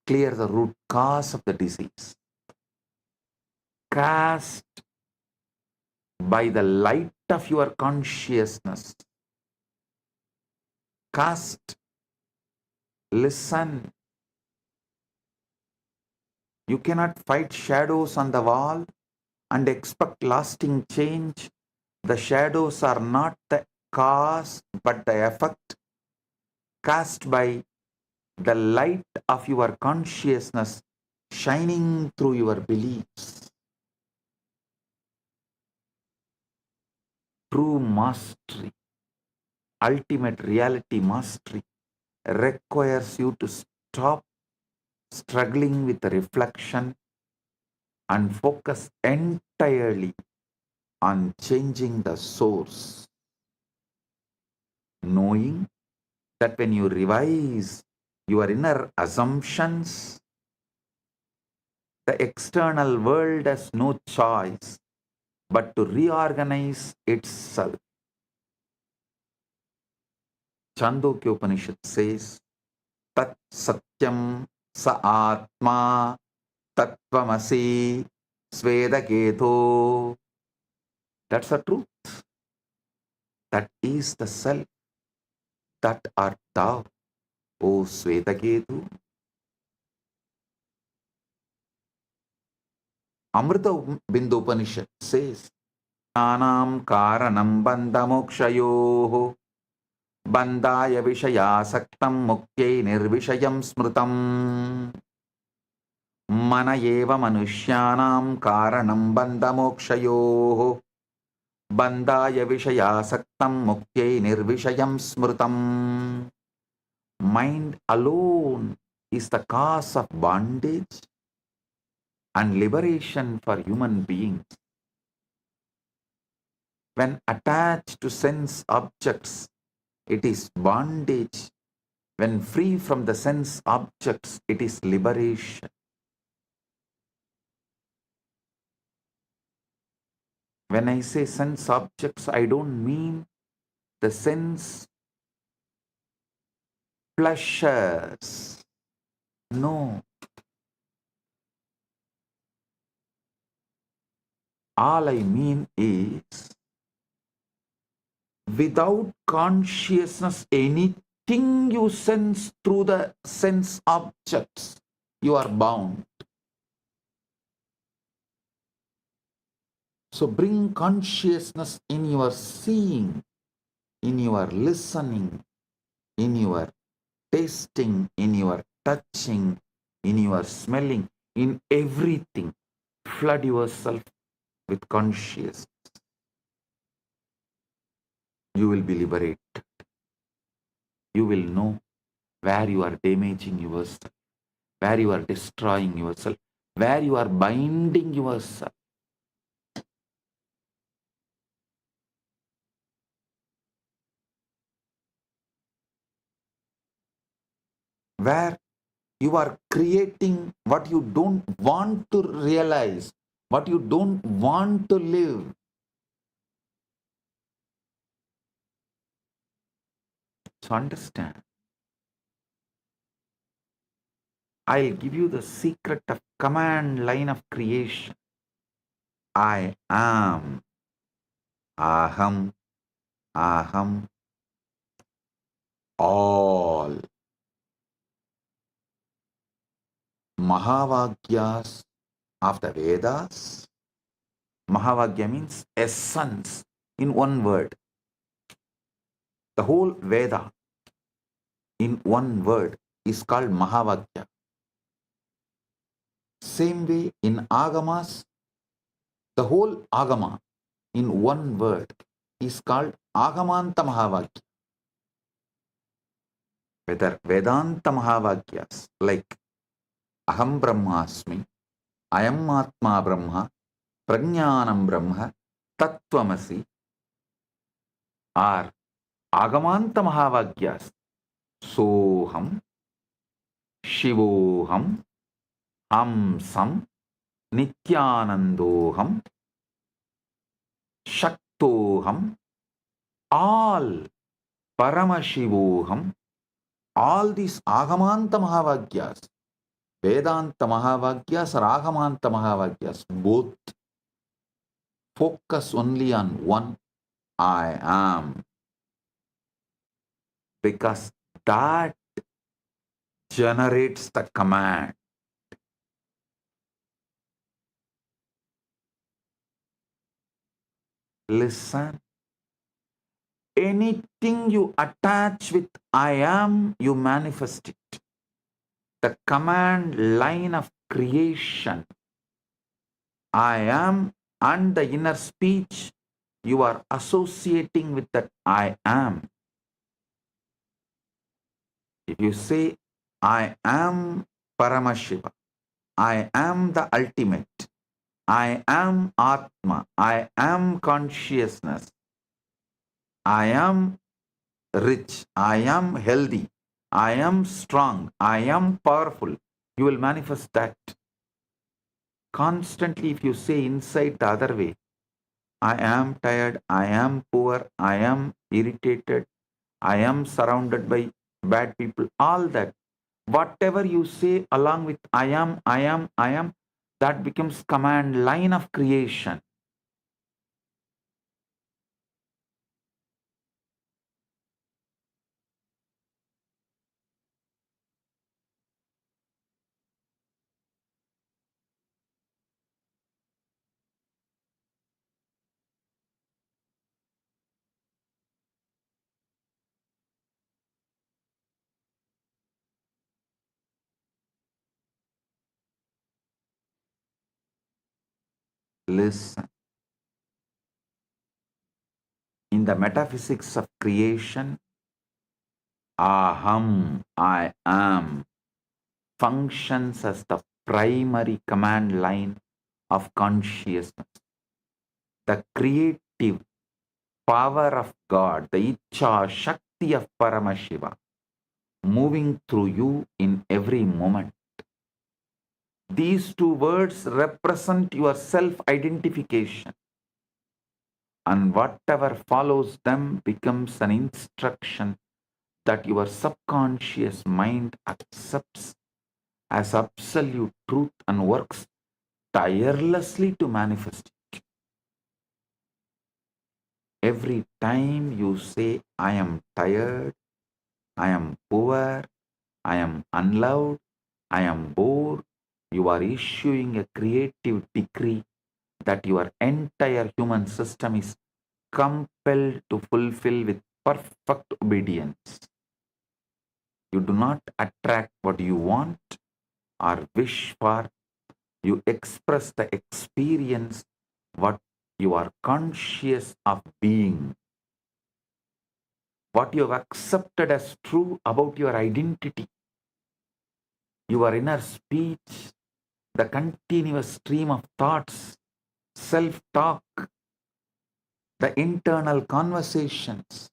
Clear the root cause of the disease. Cast by the light of your consciousness. Cast, listen. You cannot fight shadows on the wall and expect lasting change. The shadows are not the cause but the effect. Cast by the light of your consciousness shining through your beliefs. True mastery, ultimate reality mastery, requires you to stop struggling with the reflection and focus entirely on changing the source. Knowing that when you revise your inner assumptions, the external world has no choice but to reorganize itself. Chandogya Upanishad says, Tat Satyam Sa Atma Tattvamasi Svedaketo. That's the truth. That is the self. That art thou, O Svedaketu. Amrita Bindu Upanishad says, Anam karanam bandhamokshayoho bandhaya vishayasaktam mukyai nirvishayam smrutam. Mana eva manushyanam karanam bandhamokshayoho bandhaya vishayasaktam mukyai nirvishayam smrutam. Mind alone is the cause of bondage and liberation for human beings. When attached to sense objects, it is bondage. When free from the sense objects, it is liberation. When I say sense objects, I don't mean the sense pleasures. No. All I mean is, without consciousness, anything you sense through the sense objects, you are bound. So bring consciousness in your seeing, in your listening, in your tasting, in your touching, in your smelling, in everything. Flood yourself with consciousness. You will be liberated. You will know where you are damaging yourself, where you are destroying yourself, where you are binding yourself. Where you are creating what you don't want to realize, what you don't want to live. So understand. I'll give you the secret of command line of creation. I am. Aham. Aham. All. Mahavagyas of the Vedas. Mahavagya means essence in one word. The whole Veda in one word is called Mahavagya. Same way in Agamas, the whole Agama in one word is called Agamanta Mahavagya. Whether Vedanta Mahavagyas like Aham Brahmasmi, Ayam Atma Brahma, Prajnanam Brahma, Tattvamasi are Agamanta Mahavagyas. Soham, Shivoham, Amsam, Nithyanandoham, Shaktoham, all Paramashivoham, all these Agamanta Mahavagyas, Vedanta Mahavagyas or Agamanta Mahavagyas, both focus only on one, I am. Because that generates the command. Listen. Anything you attach with I am, you manifest it. The command line of creation, I am, and the inner speech, you are associating with that I am. If you say, I am Paramashiva, I am the ultimate, I am Atma, I am consciousness, I am rich, I am healthy, I am strong, I am powerful, you will manifest that. Constantly, if you say inside the other way, I am tired, I am poor, I am irritated, I am surrounded by bad people, all that. Whatever you say along with I am, that becomes command line of creation. Listen. In the metaphysics of creation, Aham, I am, functions as the primary command line of consciousness. The creative power of God, the Icha Shakti of Paramashiva, moving through you in every moment. These two words represent your self-identification, and whatever follows them becomes an instruction that your subconscious mind accepts as absolute truth and works tirelessly to manifest it. Every time you say, I am tired, I am poor, I am unloved, I am bored, you are issuing a creative decree that your entire human system is compelled to fulfill with perfect obedience. You do not attract what you want or wish for. You express the experience what you are conscious of being, what you have accepted as true about your identity, your inner speech, the continuous stream of thoughts, self-talk, the internal conversations,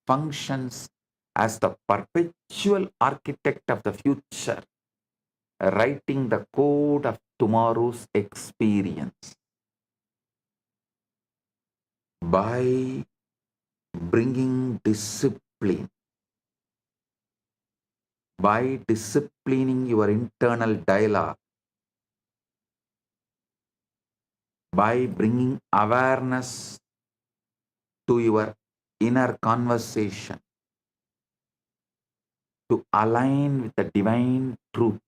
functions as the perpetual architect of the future, writing the code of tomorrow's experience. By bringing discipline, by disciplining your internal dialogue, by bringing awareness to your inner conversation, to align with the divine truth,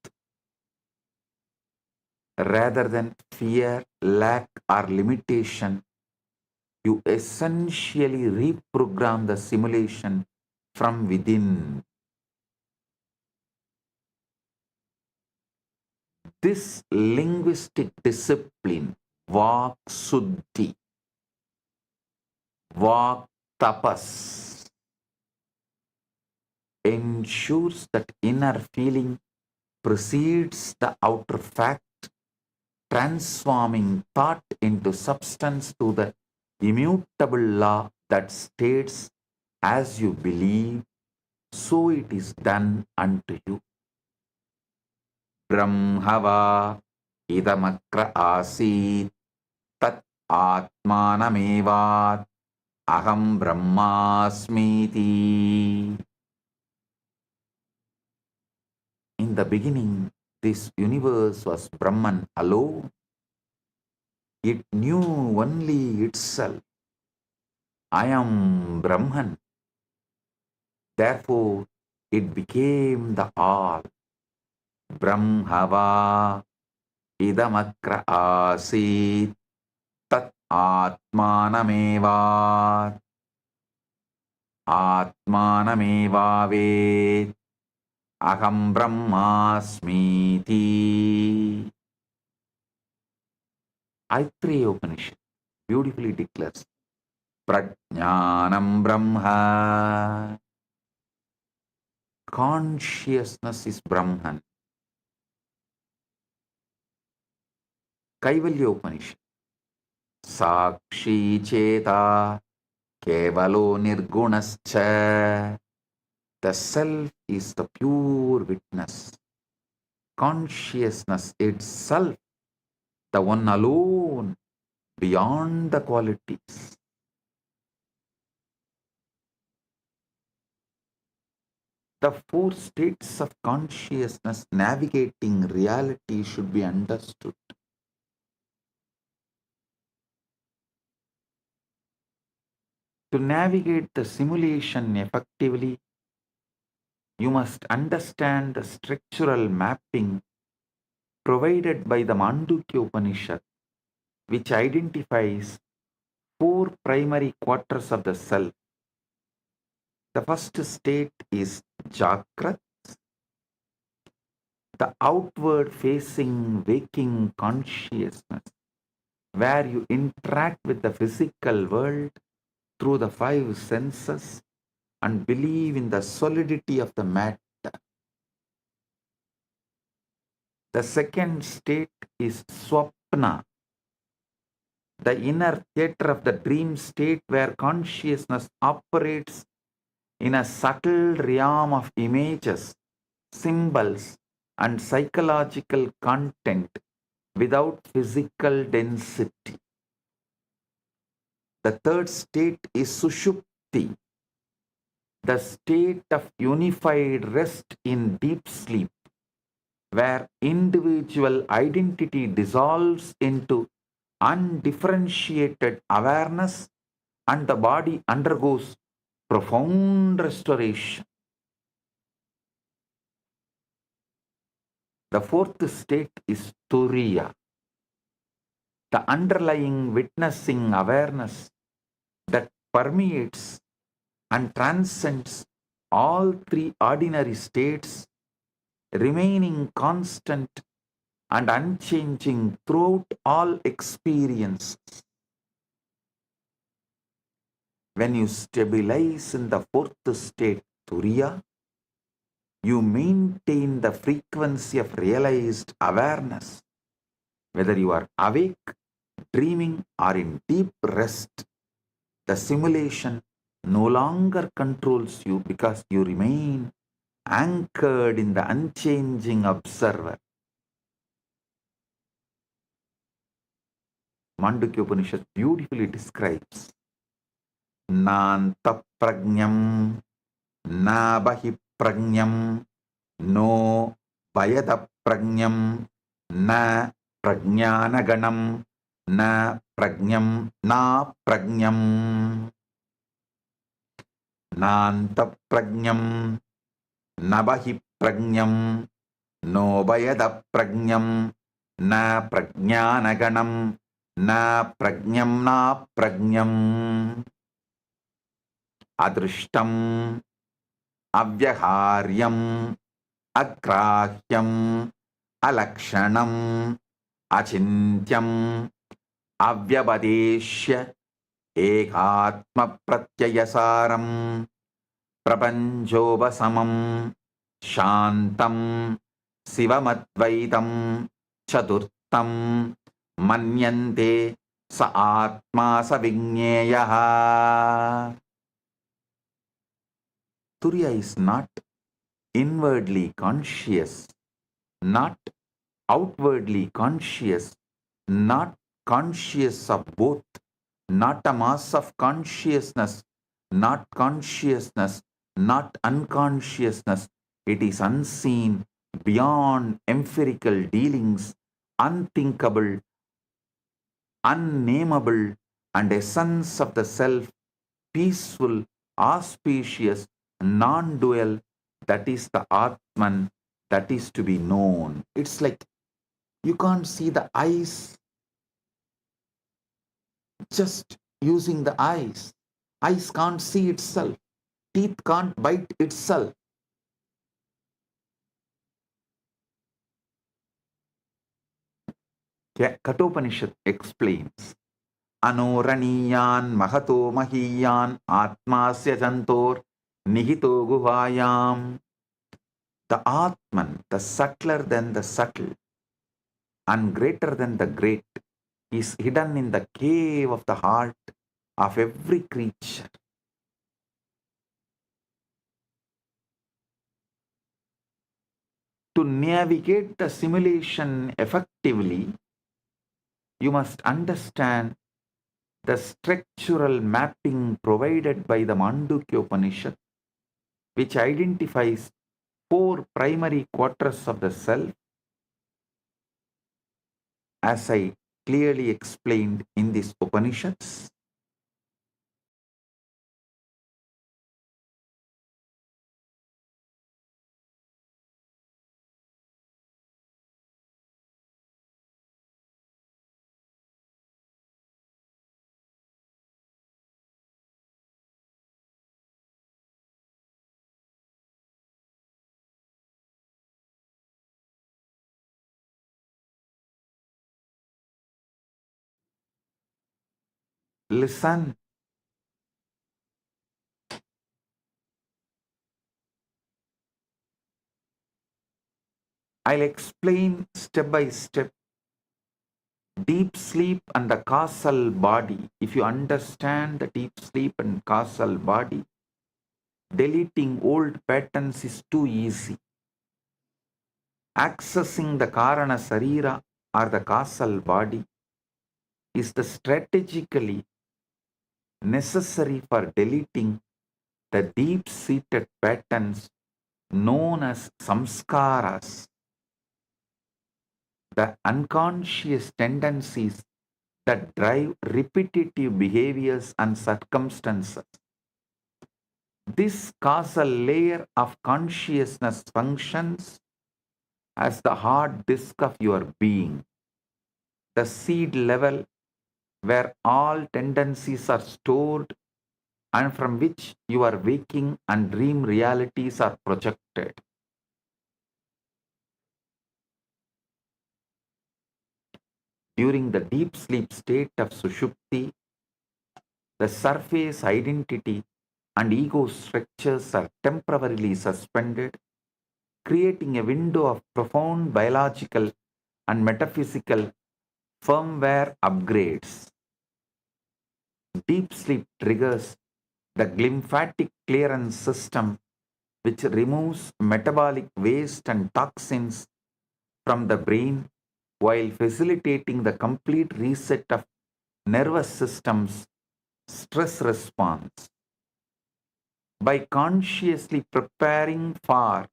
rather than fear, lack, or limitation, you essentially reprogram the simulation from within. This linguistic discipline, Vak Suddhi, Vak Tapas, ensures that inner feeling precedes the outer fact, transforming thought into substance to the immutable law that states, as you believe, so it is done unto you. Brahmava idamakra asit tat atmanamevat aham brahmasmiti. In the beginning, this universe was Brahman alone. It knew only itself. I am Brahman. Therefore, it became the all. Brahmava idamakra asit tat atmanamevat atmanamevavet aham brahmasmiti. Aitreya Upanishad beautifully declares, Prajnanam Brahma. Consciousness is Brahman. Kaivalya Upanishad, Sakshi Cheta Kevalo Nirgunascha. The self is the pure witness. Consciousness itself, the one alone, beyond the qualities. The four states of consciousness navigating reality should be understood. To navigate the simulation effectively, you must understand the structural mapping provided by the Mandukya Upanishad, which identifies four primary quarters of the self. The first state is Jagrat, the outward facing waking consciousness, where you interact with the physical world through the five senses and believe in the solidity of the matter. The second state is swapna, the inner theater of the dream state where consciousness operates in a subtle realm of images, symbols, and psychological content without physical density. The third state is sushupti, the state of unified rest in deep sleep, where individual identity dissolves into undifferentiated awareness and the body undergoes profound restoration. The fourth state is turiya, the underlying witnessing awareness that permeates and transcends all three ordinary states, remaining constant and unchanging throughout all experiences. When you stabilize in the fourth state, turiya, you maintain the frequency of realized awareness, whether you are awake, dreaming, or in deep rest. The simulation no longer controls you because you remain anchored in the unchanging observer. Mandukya Upanishad beautifully describes Nanta prajnam, na bahi prajnam, no bayada prajnam, na prajnanaganam, na prajnam, na prajnam. Nanta prajnam, na bahi prajnam, no bayada prajnam, na prajnanaganam, na prajnam, na prajnam. Adrishtam, avyaharyam, agrahyam, alakshanam, achintyam, avyabadeshya, ekatma pratyayasaram, prapanchopasamam, shantam, sivamadvaitam, chaturtam, manyante, sa atma sa vigneyaha. Turiya is not inwardly conscious, not outwardly conscious, not conscious of both, not a mass of consciousness, not consciousness, not unconsciousness. It is unseen, beyond empirical dealings, unthinkable, unnameable, and essence of the self, peaceful, auspicious, non-dual, that is the Atman, that is to be known. It's like you can't see the eyes just using the eyes. Eyes can't see itself. Teeth can't bite itself. Kathopanishad explains, Anoraniyan mahato mahiyan atmasya jantor nihito guhayam. The Atman, the subtler than the subtle and greater than the great, is hidden in the cave of the heart of every creature. To navigate the simulation effectively, you must understand the structural mapping provided by the Mandukya Upanishad, which identifies four primary quarters of the self, as I clearly explained in these Upanishads. listen. I'll explain step by step. Deep sleep and the causal body. If you understand the deep sleep and causal body, deleting old patterns is too easy. Accessing the Karana Sarira or the causal body is the strategically necessary for deleting the deep-seated patterns known as samskaras, the unconscious tendencies that drive repetitive behaviors and circumstances. This causal layer of consciousness functions as the hard disk of your being, the seed level where all tendencies are stored and from which your waking and dream realities are projected. During the deep sleep state of Sushupti, the surface identity and ego structures are temporarily suspended, creating a window of profound biological and metaphysical firmware upgrades. Deep sleep triggers the glymphatic clearance system, which removes metabolic waste and toxins from the brain while facilitating the complete reset of nervous system's stress response. By consciously preparing for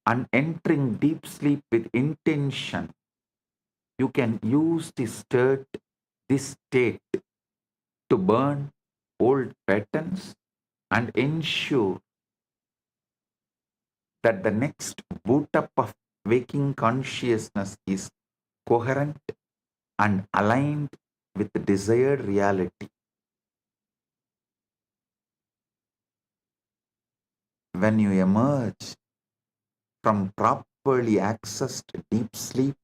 and entering deep sleep with intention, you can use this state to burn old patterns and ensure that the next boot up of waking consciousness is coherent and aligned with the desired reality. When you emerge from properly accessed deep sleep,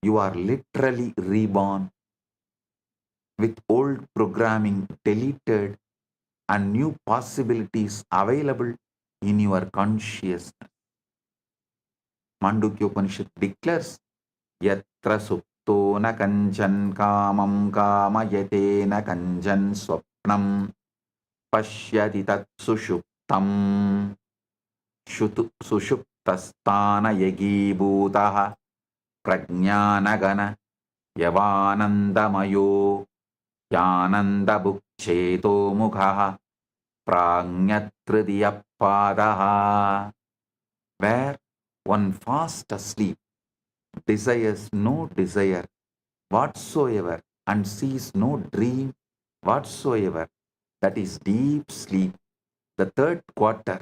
you are literally reborn with old programming deleted and new possibilities available in your consciousness. Mandukya Upanishad declares, Yatra supto na kanchan kamam kamayate na kanchan swapnam pashyati tat sushuptam sushuptastana yagibhutaha prajnanagana yavanandamayo yanandabhukcheto mukhaha prajnatridiyapadaha, where one fast asleep desires no desire whatsoever and sees no dream whatsoever. That is deep sleep. The third quarter,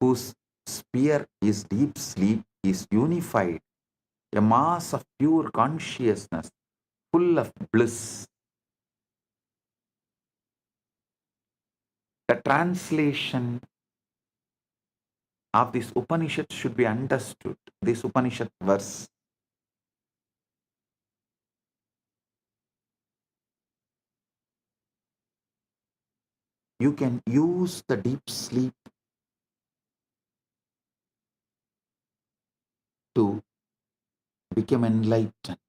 whose sphere is deep sleep, is unified, a mass of pure consciousness, full of bliss. The translation of this Upanishad should be understood. This Upanishad verse. You can use the deep sleep to become enlightened,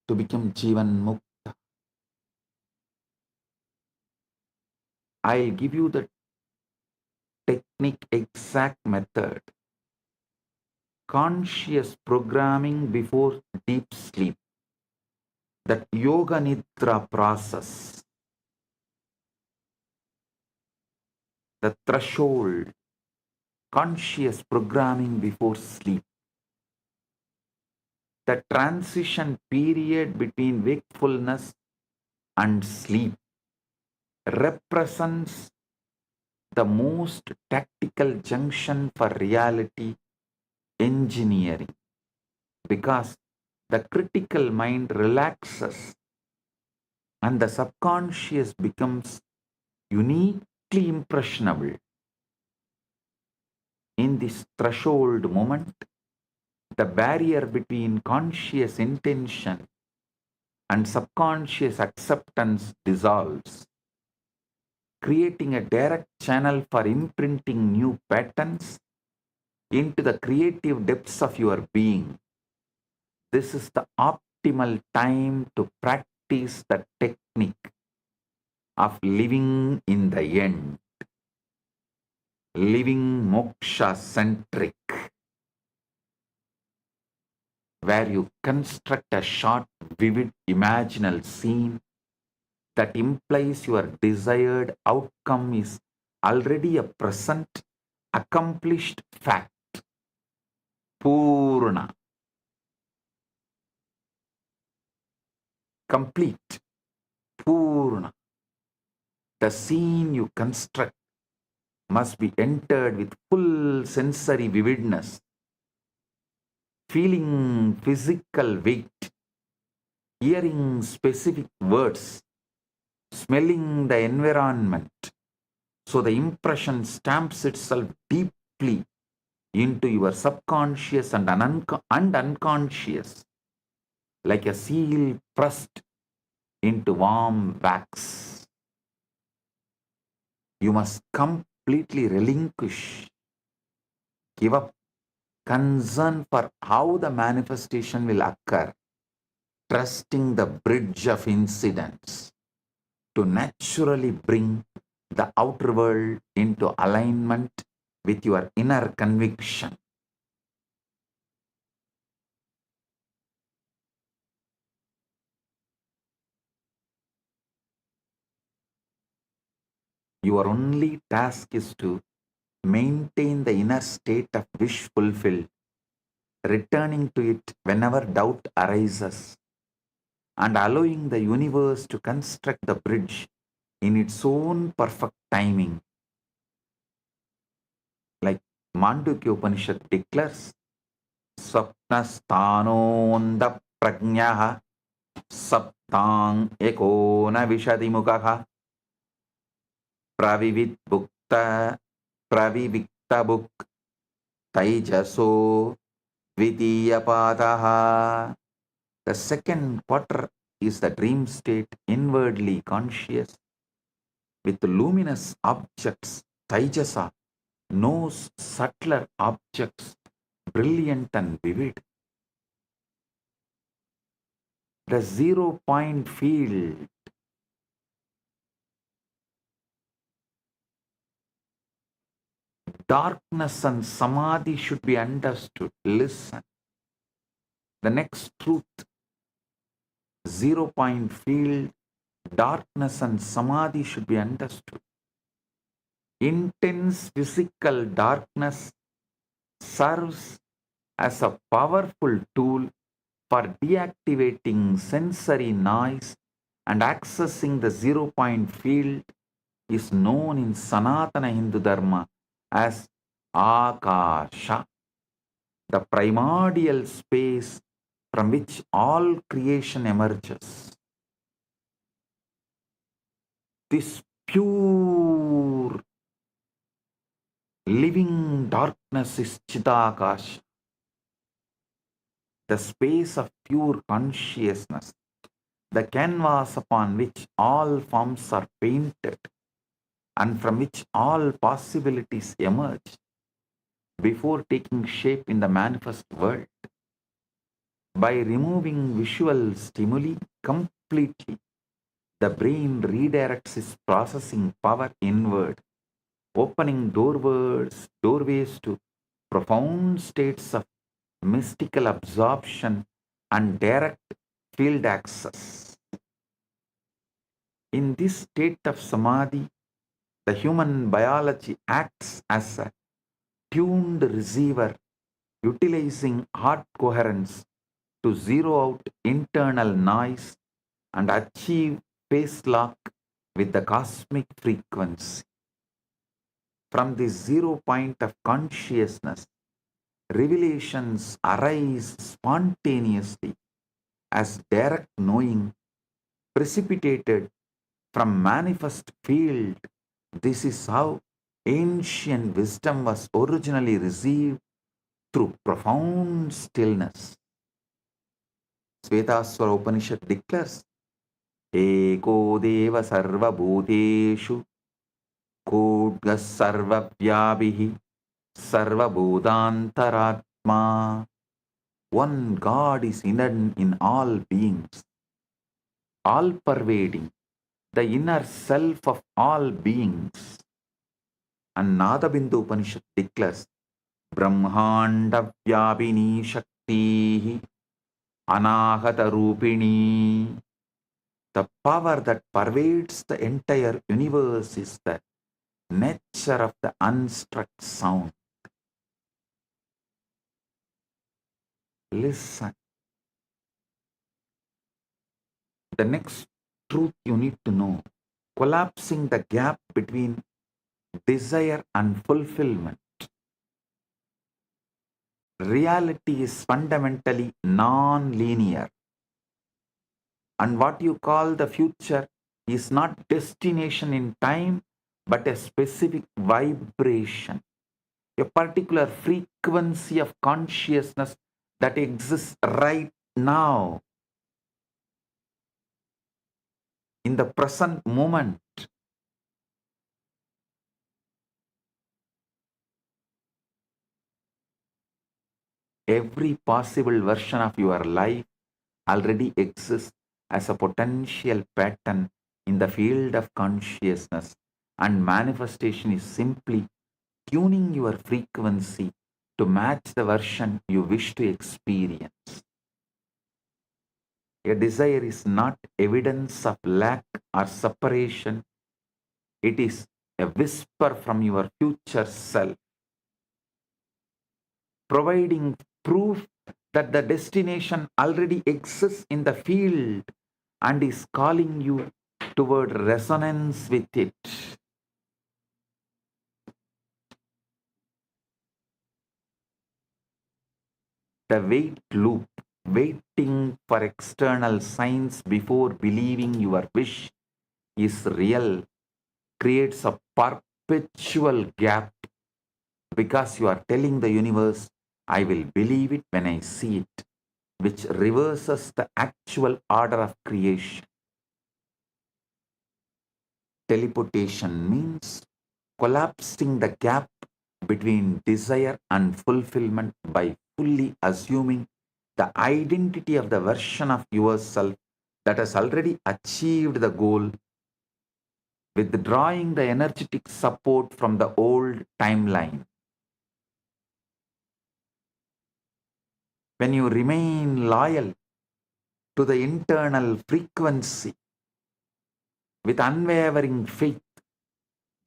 to become Jivan Mukta. I'll give you the technique, exact method. Conscious programming before deep sleep. That Yoga Nidra process. The threshold. Conscious programming before sleep. The transition period between wakefulness and sleep represents the most tactical junction for reality engineering, because the critical mind relaxes and the subconscious becomes uniquely impressionable. In this threshold moment, the barrier between conscious intention and subconscious acceptance dissolves, creating a direct channel for imprinting new patterns into the creative depths of your being. This is the optimal time to practice the technique of living in the end, living moksha centric, where you construct a short, vivid, imaginal scene that implies your desired outcome is already a present, accomplished fact. Purna. Complete. Purna. The scene you construct must be entered with full sensory vividness, feeling physical weight, hearing specific words, smelling the environment, so the impression stamps itself deeply into your subconscious and unconscious, like a seal pressed into warm wax. You must completely relinquish, give up concern for how the manifestation will occur, trusting the bridge of incidents to naturally bring the outer world into alignment with your inner conviction. Your only task is to maintain the inner state of wish fulfilled, returning to it whenever doubt arises, and allowing the universe to construct the bridge in its own perfect timing. Like Mandukya Upanishad declares, Sapnasthanonda prajnaha saptang ekona vishadimukaha pravivikta buk taijaso vidiyapadaha. The second quarter is the dream state, inwardly conscious, with luminous objects. Taijasa knows subtler objects, brilliant and vivid. The 0 point field, darkness and samadhi should be understood. Listen. The next truth, 0 point field, darkness and samadhi should be understood. Intense physical darkness serves as a powerful tool for deactivating sensory noise, and accessing the 0 point field is known in Sanatana Hindu Dharma as Akasha, the primordial space from which all creation emerges. This pure living darkness is Chidakasha, the space of pure consciousness, the canvas upon which all forms are painted and from which all possibilities emerge before taking shape in the manifest world. By removing visual stimuli completely, the brain redirects its processing power inward, opening doorways to profound states of mystical absorption and direct field access. In this state of samadhi, the human biology acts as a tuned receiver, utilizing heart coherence to zero out internal noise and achieve phase lock with the cosmic frequency. From this 0 point of consciousness, revelations arise spontaneously as direct knowing precipitated from manifest field. This is how ancient wisdom was originally received, through profound stillness. Svetaswara Upanishad declares, Eko Deva Sarva Bhuteshu Kodgas Sarva Vyabhihi Sarva Bhudantaratma. One God is hidden in all beings, all pervading, the inner self of all beings. And Nadabindu Upanishad declares, Brahmanda Vyabhini Shakti Anahata Rupini. The power that pervades the entire universe is the nature of the unstruck sound. Listen. The next truth you need to know, collapsing the gap between desire and fulfillment. Reality is fundamentally non-linear. And what you call the future is not destination in time, but a specific vibration, a particular frequency of consciousness that exists right now, in the present moment. Every possible version of your life already exists as a potential pattern in the field of consciousness, and manifestation is simply tuning your frequency to match the version you wish to experience. A desire is not evidence of lack or separation. It is a whisper from your future self, providing proof that the destination already exists in the field and is calling you toward resonance with it. The wait loop, waiting for external signs before believing your wish is real, creates a perpetual gap, because you are telling the universe, I will believe it when I see it, which reverses the actual order of creation. Teleportation means collapsing the gap between desire and fulfillment by fully assuming the identity of the version of yourself that has already achieved the goal, withdrawing the energetic support from the old timeline. When you remain loyal to the internal frequency with unwavering faith,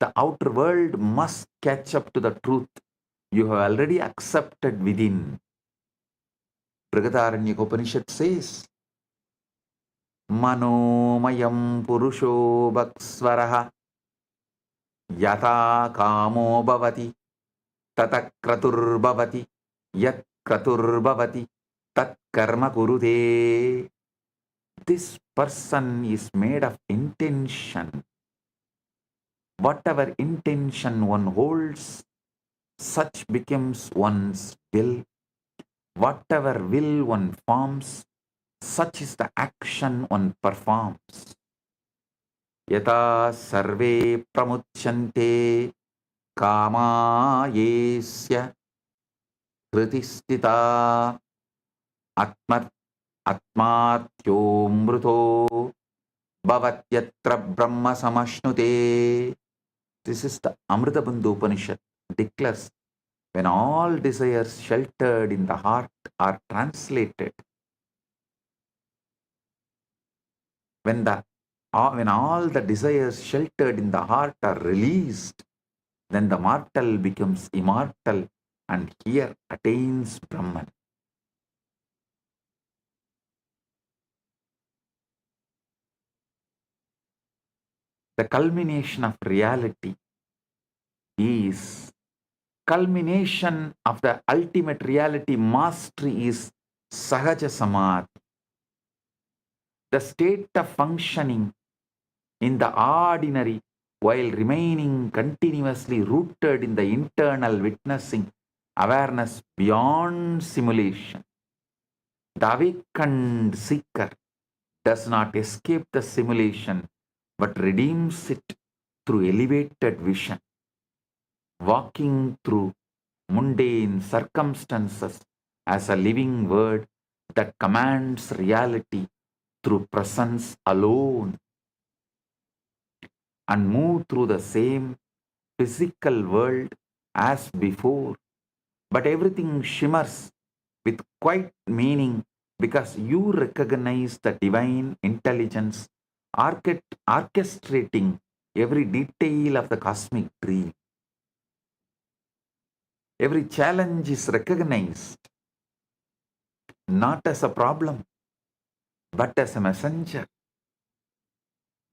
the outer world must catch up to the truth you have already accepted within. Brihadaranyaka Upanishad says, Manomayam Purusho Bhaksvaraha Yata Kamo Bhavati Tata Kratur Bhavati Yat Kratur Bhavati Tat Karma Kurute. This person is made of intention. Whatever intention one holds, such becomes one's will. Whatever will one forms, such is the action one performs. Yata sarve pramuchyante kama yesya kritistita atmatyo mruto bhavatyatra brahma samashnute. This is the Amritabandhu Upanishad declares, when all desires sheltered in the heart are translated, when all the desires sheltered in the heart are released, then the mortal becomes immortal and here attains Brahman. The culmination of reality is culmination of the ultimate reality mastery is Sahaja Samadhi. The state of functioning in the ordinary while remaining continuously rooted in the internal witnessing awareness beyond simulation. The awakened seeker does not escape the simulation but redeems it through elevated vision, walking through mundane circumstances as a living word that commands reality through presence alone, and move through the same physical world as before. But everything shimmers with quiet meaning because you recognize the divine intelligence orchestrating every detail of the cosmic dream. Every challenge is recognized not as a problem, but as a messenger,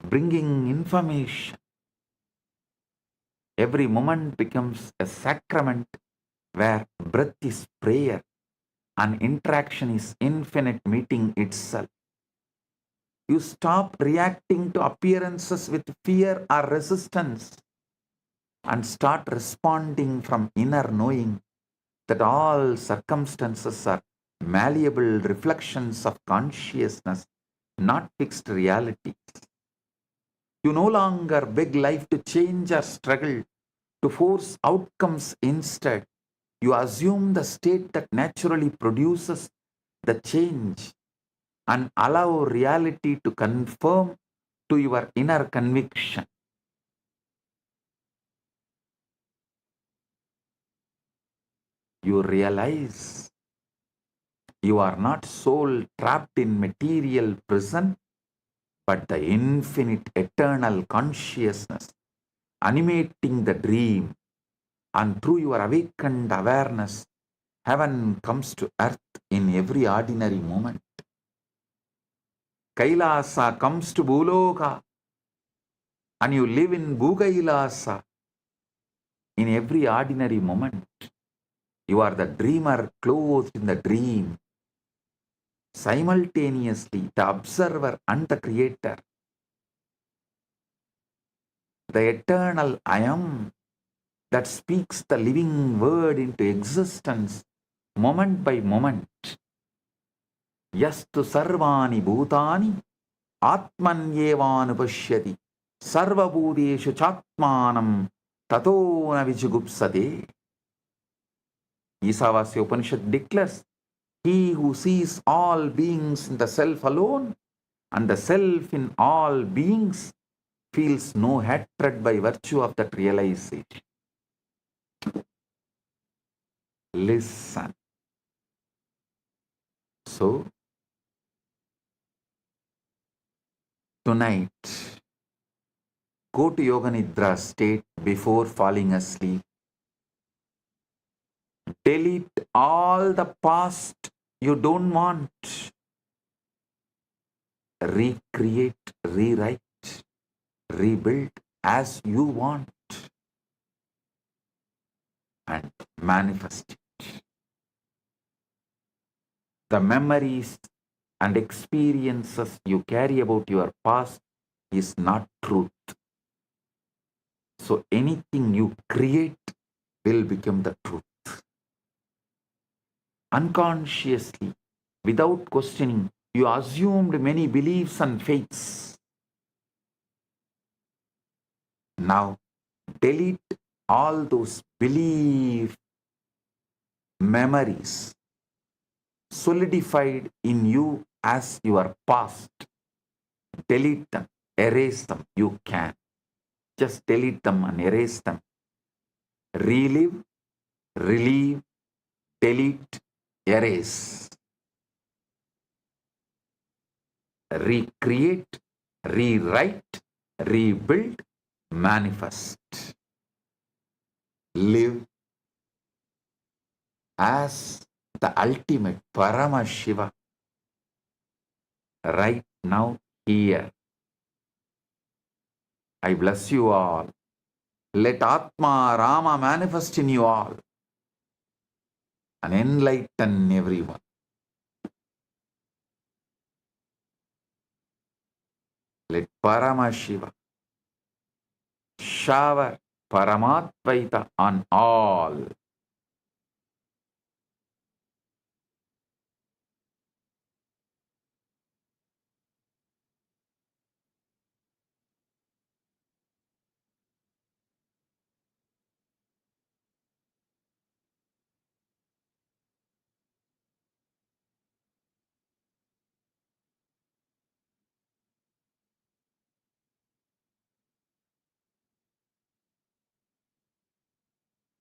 bringing information. Every moment becomes a sacrament where breath is prayer and interaction is infinite meeting itself. You stop reacting to appearances with fear or resistance and start responding from inner knowing that all circumstances are malleable reflections of consciousness, not fixed realities. You no longer beg life to change or struggle to force outcomes. Instead, you assume the state that naturally produces the change and allow reality to conform to your inner conviction. You realize you are not soul trapped in material prison, but the infinite eternal consciousness animating the dream. And through your awakened awareness, heaven comes to earth in every ordinary moment. Kailasa comes to Bhuloka, and you live in Bhugailasa in every ordinary moment. You are the dreamer clothed in the dream, simultaneously the observer and the creator. The eternal I am that speaks the living word into existence moment by moment. Yastu sarvani bhutani atmanyevanupashyati sarvabhudeshu chatmanam tato na vijugupsade. Isavasya Upanishad declares, he who sees all beings in the self alone and the self in all beings feels no hatred by virtue of that realization. Listen. So, tonight, go to Yoga Nidra state before falling asleep. Delete all the past you don't want. Recreate, rewrite, rebuild as you want and manifest it. The memories and experiences you carry about your past is not truth. So anything you create will become the truth. Unconsciously, without questioning, you assumed many beliefs and faiths. Now, delete all those belief memories solidified in you as your past. Delete them, erase them. You can. Just delete them and erase them. Relive, relieve, delete, erase. Recreate, rewrite, rebuild, manifest. Live as the ultimate Paramashiva right now here. I bless you all. Let Atma Rama manifest in you all and enlighten everyone. Let Paramashiva shower Paramatvaita on all.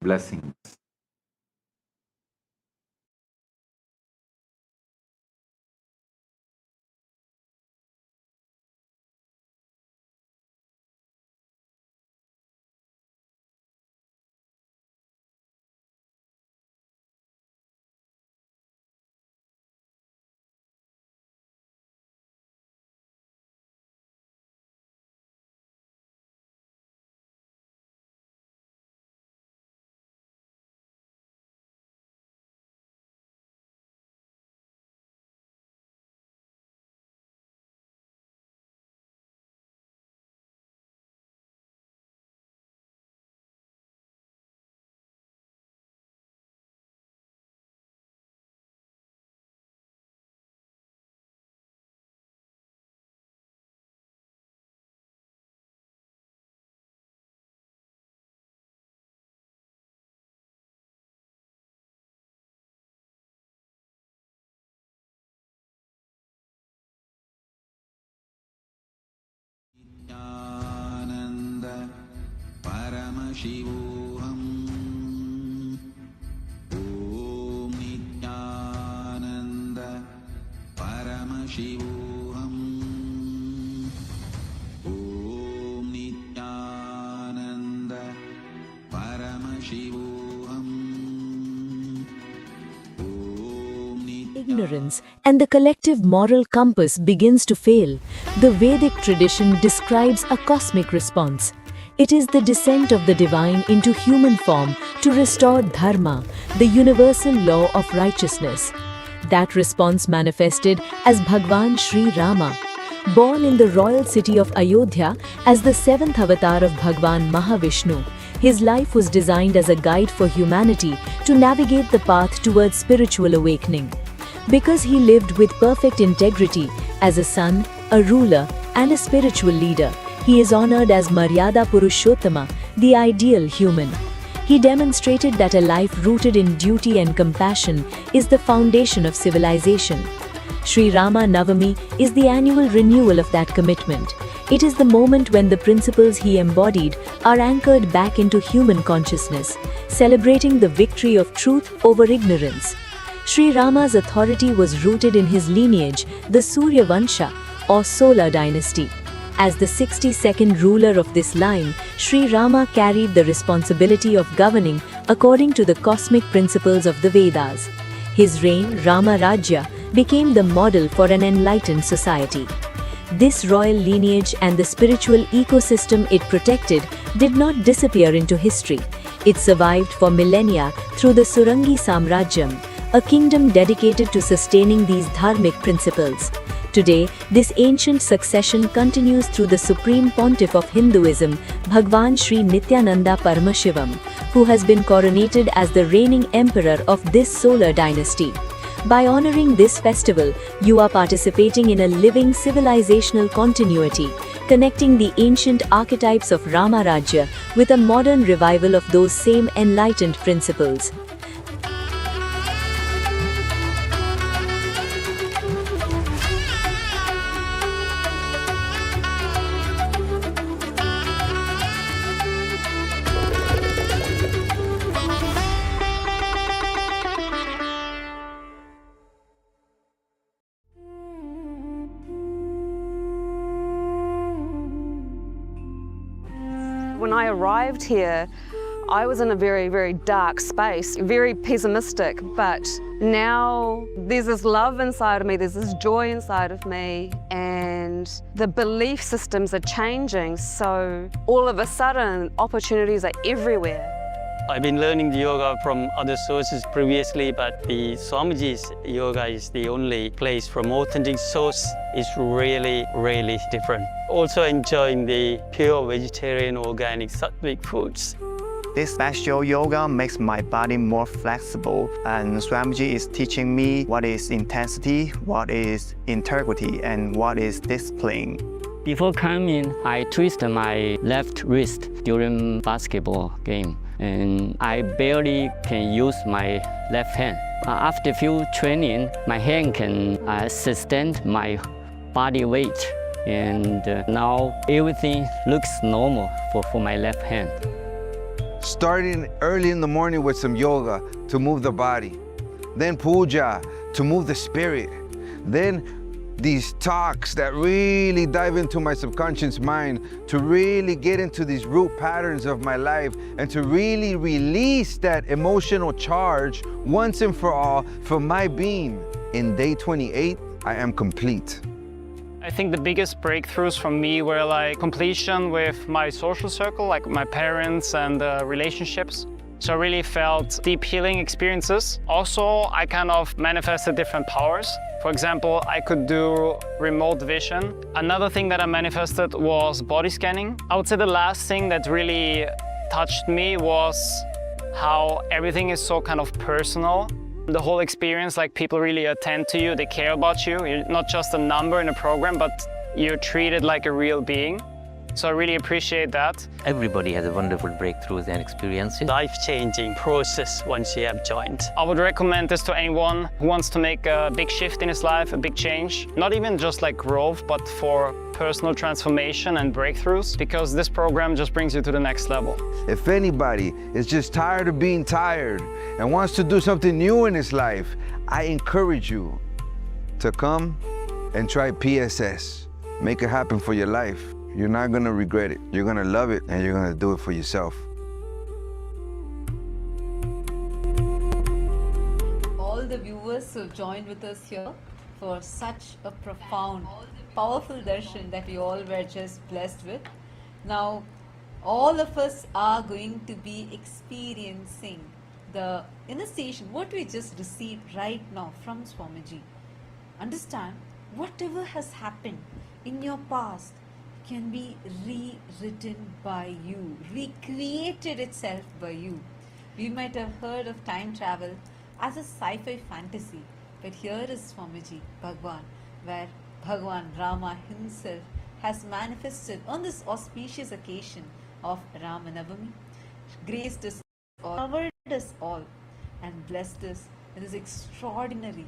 Blessings. Nithyananda Paramashivam. Om Nithyananda Paramashivam. Om Nithyananda Paramashivam. Ignorance and the collective moral compass begins to fail. The Vedic tradition describes a cosmic response. It is the descent of the divine into human form to restore dharma, the universal law of righteousness. That response manifested as Bhagavan Sri Rama. Born in the royal city of Ayodhya as the seventh avatar of Bhagavan Mahavishnu, his life was designed as a guide for humanity to navigate the path towards spiritual awakening. Because he lived with perfect integrity as a son, a ruler, and a spiritual leader, he is honored as Maryada Purushottama, the ideal human. He demonstrated that a life rooted in duty and compassion is the foundation of civilization. Sri Rama Navami is the annual renewal of that commitment. It is the moment when the principles he embodied are anchored back into human consciousness, celebrating the victory of truth over ignorance. Sri Rama's authority was rooted in his lineage, the Surya Vansha, or solar dynasty. As the 62nd ruler of this line, Sri Rama carried the responsibility of governing according to the cosmic principles of the Vedas. His reign, Rama Rajya, became the model for an enlightened society. This royal lineage and the spiritual ecosystem it protected did not disappear into history. It survived for millennia through the Surangi Samrajyam, a kingdom dedicated to sustaining these dharmic principles. Today, this ancient succession continues through the Supreme Pontiff of Hinduism, Bhagavan Sri Nithyananda Paramashivam, who has been coronated as the reigning emperor of this solar dynasty. By honoring this festival, you are participating in a living civilizational continuity, connecting the ancient archetypes of Rama Rajya with a modern revival of those same enlightened principles. When I arrived here, I was in a very, very dark space, very pessimistic, but now there's this love inside of me, there's this joy inside of me, and the belief systems are changing, so all of a sudden opportunities are everywhere. I've been learning the yoga from other sources previously, but the Swamiji's yoga is the only place from authentic source. It's really, really different. Also enjoying the pure vegetarian, organic, sattvic foods. This special yoga makes my body more flexible, and Swamiji is teaching me what is intensity, what is integrity, and what is discipline. Before coming, I twisted my left wrist during basketball game, and I barely can use my left hand. After few training, my hand can sustain my body weight, and now everything looks normal for my left hand. starting early in the morning with some yoga to move the body, then puja to move the spirit, then these talks that really dive into my subconscious mind to really get into these root patterns of my life and to really release that emotional charge once and for all for my being. In day 28, I am complete. I think the biggest breakthroughs for me were like completion with my social circle, like my parents and relationships. So I really felt deep healing experiences. Also, I kind of manifested different powers. For example, I could do remote vision. Another thing that I manifested was body scanning. I would say the last thing that really touched me was how everything is so kind of personal. The whole experience, like people really attend to you, they care about you. You're not just a number in a program, but you're treated like a real being. So I really appreciate that. Everybody has a wonderful breakthroughs and experiences. Life-changing process once you have joined. I would recommend this to anyone who wants to make a big shift in his life, a big change. Not even just like growth, but for personal transformation and breakthroughs, because this program just brings you to the next level. If anybody is just tired of being tired and wants to do something new in his life, I encourage you to come and try PSS. Make it happen for your life. You're not gonna regret it. You're gonna love it and you're gonna do it for yourself. All the viewers who joined with us here for such a profound, powerful darshan that we all were just blessed with. Now, all of us are going to be experiencing the initiation, what we just received right now from Swamiji. Understand, whatever has happened in your past can be rewritten by you, recreated itself by you. We might have heard of time travel as a sci-fi fantasy, but here is Swamiji, Bhagavan, where Bhagavan Rama himself has manifested on this auspicious occasion of Ramanavami, graced us all, covered us all, and blessed us with this extraordinary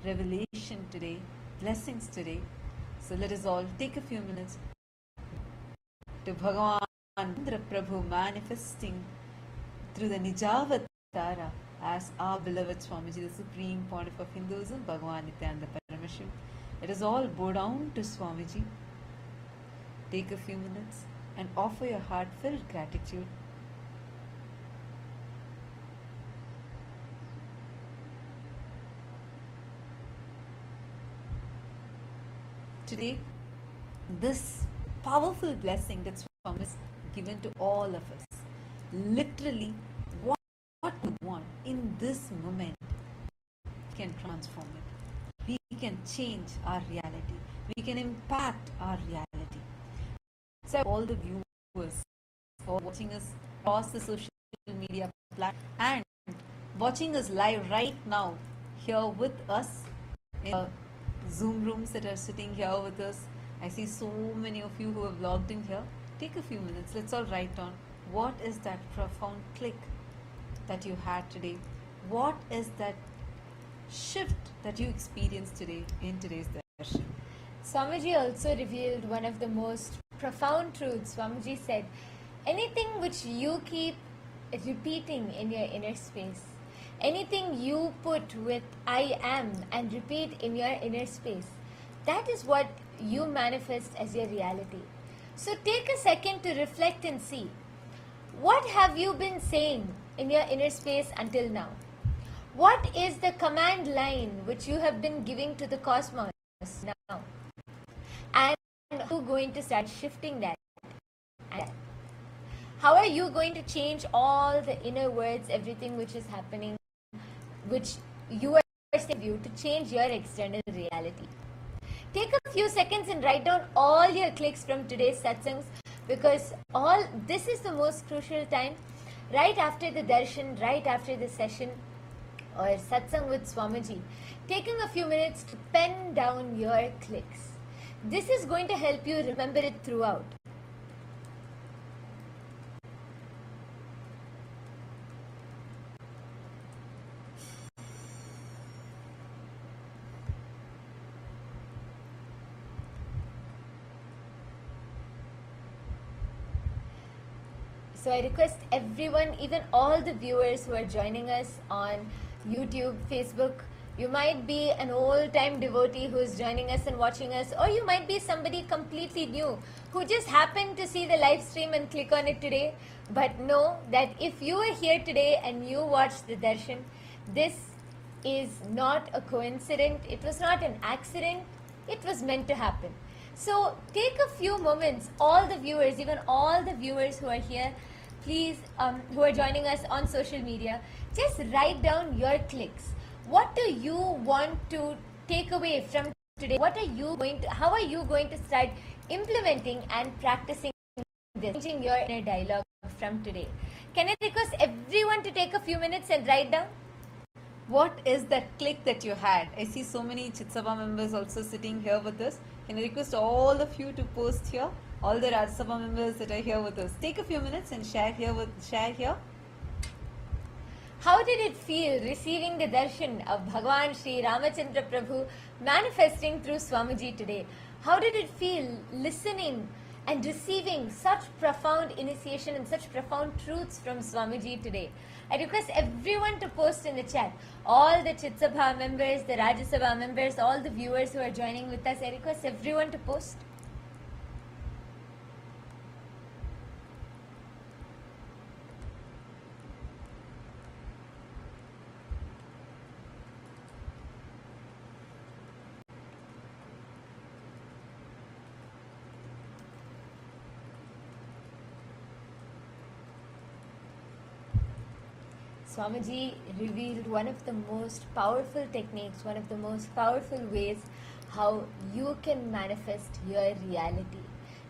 revelation today, blessings today. So let us all take a few minutes to Bhagavan Indra Prabhu manifesting through the Nijavatara as our beloved Swamiji, the Supreme Pontiff of Hinduism, Bhagavan Nithyananda PARAMASHIVAM. Let us all bow down to Swamiji, take a few minutes and offer your heartfelt gratitude. Today, this powerful blessing that Swami is given to all of us, literally what we want in this moment can transform it. We can change our reality. We can impact our reality. So all the viewers for watching us across the social media platform and watching us live right now here with us in the Zoom rooms that are sitting here with us. I see so many of you who have logged in here. Take a few minutes. Let's all write down what is that profound click that you had today. What is that shift that you experienced today in today's darshan? Swamiji also revealed one of the most profound truths. Swamiji said, anything which you keep repeating in your inner space, anything you put with I am and repeat in your inner space, that is what you manifest as your reality. So take a second to reflect and see, what have you been saying in your inner space until now? What is the command line which you have been giving to the cosmos now? And how are you going to start shifting that? And how are you going to change all the inner words, everything which is happening, which you are saying you to change your external reality? Take a few seconds and write down all your clicks from today's satsangs, because all this is the most crucial time, right after the darshan, right after the session or satsang with Swamiji, taking a few minutes to pen down your clicks. This is going to help you remember it throughout. So I request everyone, even all the viewers who are joining us on YouTube, Facebook, you might be an old-time devotee who is joining us and watching us, or you might be somebody completely new who just happened to see the live stream and click on it today. But know that if you are here today and you watched the darshan, this is not a coincidence, it was not an accident, it was meant to happen. So take a few moments, all the viewers, even all the viewers who are here, please, who are joining us on social media, just write down your clicks. What do you want to take away from today? How are you going to start implementing and practicing this, changing your inner dialogue from today? Can I request everyone to take a few minutes and write down? What is that click that you had? I see so many Chitsabha members also sitting here with us. Can I request all of you to post here? All the Rajya Sabha members that are here with us. Take a few minutes and share here. How did it feel receiving the darshan of Bhagavan Sri Ramachandra Prabhu manifesting through Swamiji today? How did it feel listening and receiving such profound initiation and such profound truths from Swamiji today? I request everyone to post in the chat. All the Chitsabha members, the Rajya Sabha members, all the viewers who are joining with us, I request everyone to post. Swamiji revealed one of the most powerful techniques, one of the most powerful ways how you can manifest your reality.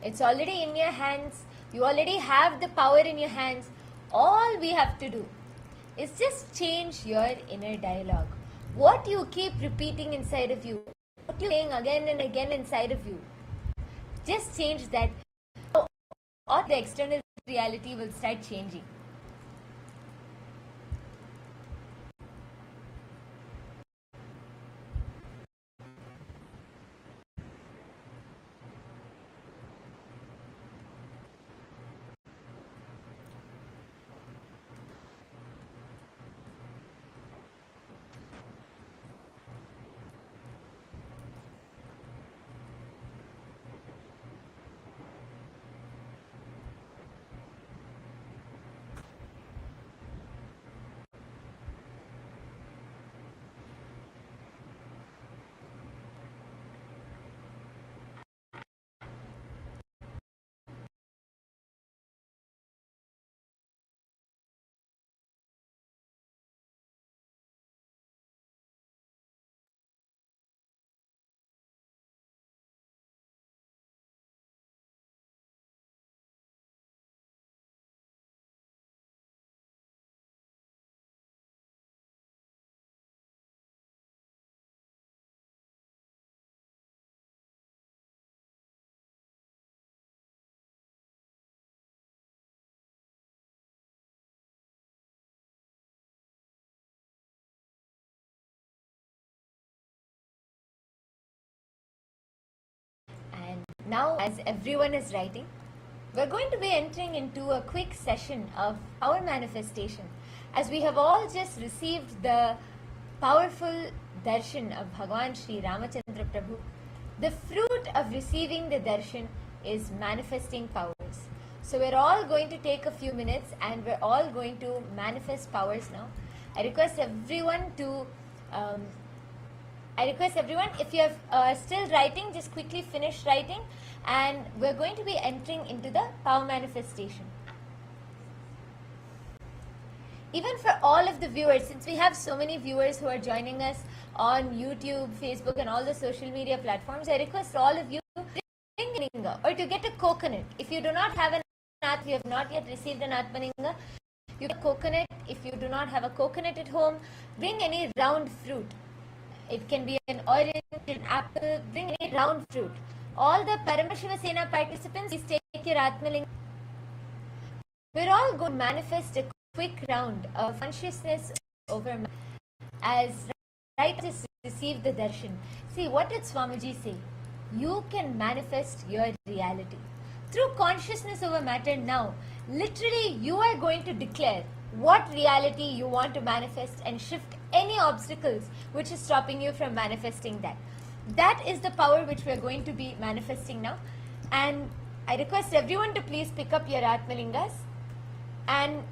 It's already in your hands. You already have the power in your hands. All we have to do is just change your inner dialogue. What you keep repeating inside of you, what you're saying again and again inside of you, just change that. Or the external reality will start changing. And now, as everyone is writing, we're going to be entering into a quick session of our manifestation. As we have all just received the powerful darshan of Bhagavan Sri Ramachandra Prabhu, the fruit of receiving the darshan is manifesting powers. So we're all going to take a few minutes and we're all going to manifest powers now. I request everyone, if you are still writing, just quickly finish writing, and we're going to be entering into the power manifestation. Even for all of the viewers, since we have so many viewers who are joining us on YouTube, Facebook and all the social media platforms, I request all of you to bring Atmalinga or to get a coconut. If you do not have an Atmalinga, you have not yet received an Atmalinga, you get a coconut. If you do not have a coconut at home, bring any round fruit. It can be an orange, an apple, bring any round fruit. All the PARAMASHIVAM participants, please take your Atmalinga. We're all going to manifest a quick round of consciousness over as right to receive the darshan. See, what did Swamiji say? You can manifest your reality. Through consciousness over matter now, Literally, you are going to declare what reality you want to manifest and shift any obstacles which is stopping you from manifesting that. That is the power which we are going to be manifesting now. And I request everyone to please pick up your Atmalingas and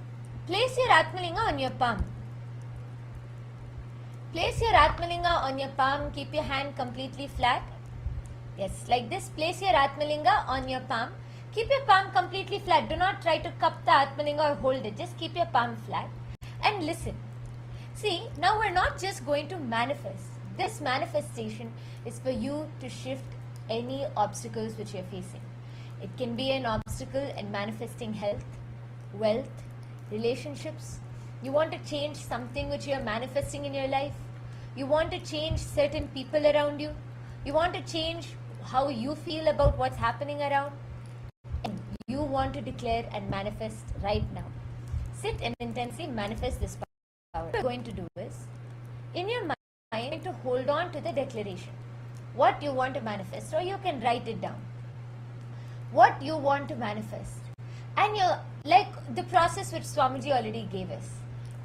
place your Atmalinga on your palm. Place your Atmalinga on your palm. Keep your hand completely flat. Yes, like this. Place your Atmalinga on your palm. Keep your palm completely flat. Do not try to cup the Atmalinga or hold it. Just keep your palm flat and listen. See, now we're not just going to manifest. This manifestation is for you to shift any obstacles which you're facing. It can be an obstacle in manifesting health, wealth, relationships. You want to change something which you're manifesting in your life. You want to change certain people around you. You want to change how you feel about what's happening around. And you want to declare and manifest right now. Sit and intensely manifest this power. What you're going to do is, in your mind, you're going to hold on to the declaration. What you want to manifest, or you can write it down. What you want to manifest. And you're like the process which Swamiji already gave us.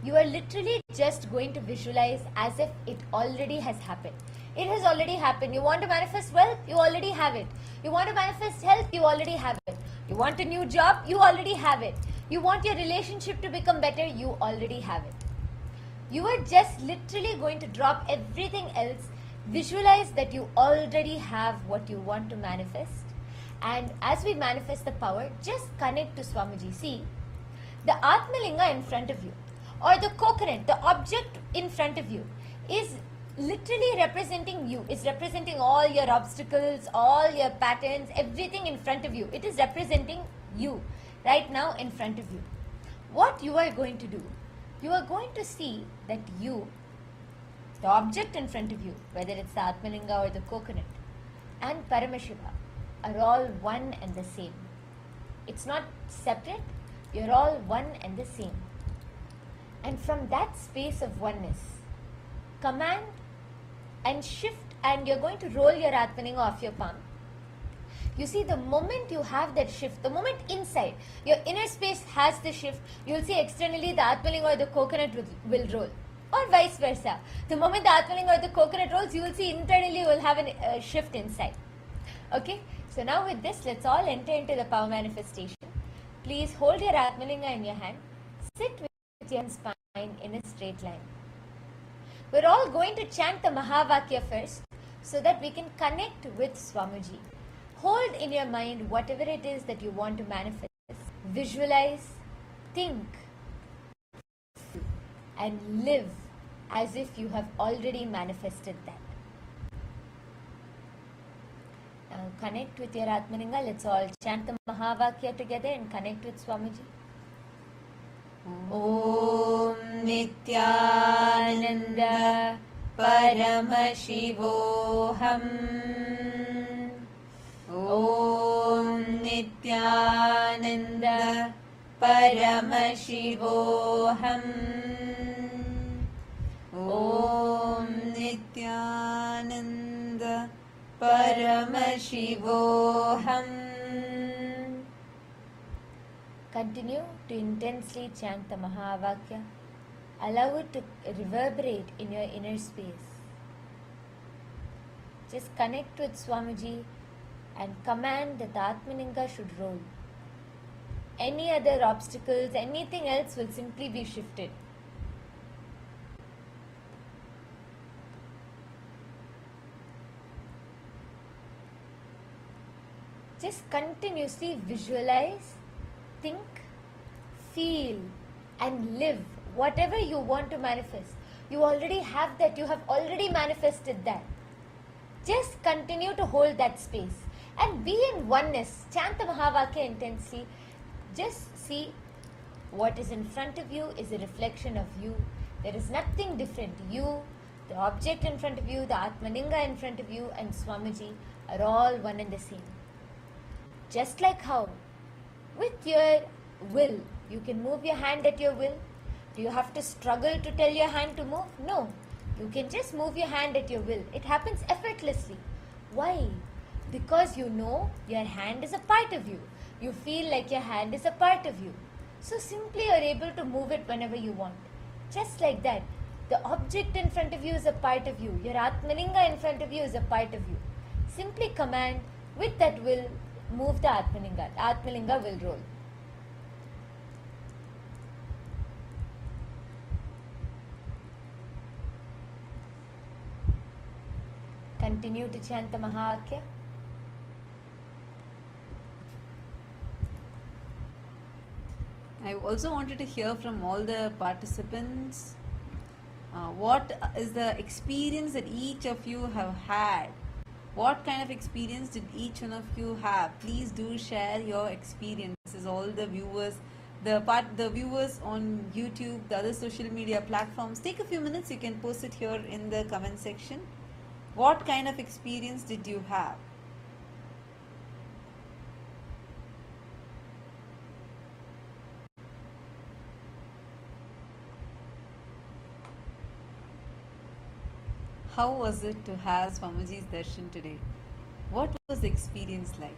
You are literally just going to visualize as if it already has happened. It has already happened. You want to manifest wealth? You already have it. You want to manifest health? You already have it. You want a new job? You already have it. You want your relationship to become better? You already have it. You are just literally going to drop everything else. Visualize that you already have what you want to manifest. And as we manifest the power, just connect to Swamiji. See, the Atmalinga in front of you, or the coconut, the object in front of you, is literally representing you. It's representing all your obstacles, all your patterns, everything in front of you. It is representing you right now in front of you. What you are going to do, you are going to see that you, the object in front of you, whether it's the Atmalinga or the coconut, and Paramashiva, are all one and the same. It's not separate, you're all one and the same. And from that space of oneness, command and shift, and you're going to roll your Atmalinga off your palm. You see, the moment you have that shift, the moment inside, your inner space has the shift, you'll see externally the Atmalinga or the coconut will roll. Or vice versa. The moment the Atmalinga or the coconut rolls, you will see internally you will have a shift inside. Okay? So now with this, let's all enter into the power manifestation. Please hold your Atmalinga in your hand. Sit with your spine in a straight line. We're all going to chant the Mahavakya first so that we can connect with Swamiji. Hold in your mind whatever it is that you want to manifest. Visualize, think, and live as if you have already manifested that. Now connect with your Atmalinga. Let's all chant the Mahavakya together and connect with Swamiji. Om Nithyananda Paramashivoham. Om Nithyananda Paramashivoham. Om Nithyananda Paramashivoham. Continue to intensely chant the Mahavakya. Allow it to reverberate in your inner space. Just connect with Swamiji and command that the Atmalinga should roll. Any other obstacles, anything else will simply be shifted. Just continuously visualize, think, feel, and live whatever you want to manifest. You already have that. You have already manifested that. Just continue to hold that space and be in oneness. Chant the Mahavakya intensely. Just see what is in front of you is a reflection of you. There is nothing different. You, the object in front of you, the Atmalinga in front of you, and Swamiji are all one and the same. Just like how with your will, you can move your hand at your will. Do you have to struggle to tell your hand to move? No. You can just move your hand at your will. It happens effortlessly. Why? Because you know your hand is a part of you. You feel like your hand is a part of you. So simply you're able to move it whenever you want. Just like that. The object in front of you is a part of you. Your Atmalinga in front of you is a part of you. Simply command, with that will, move the Atmalinga. The Atmalinga will roll. Continue to chant the Mahavakya. I also wanted to hear from all the participants what is the experience that each of you have had. What kind of experience did each one of you have? Please do share your experiences. All the viewers, the viewers on YouTube, the other social media platforms, take a few minutes. You can post it here in the comment section. What kind of experience did you have? How was it to have Swamiji's darshan today? What was the experience like?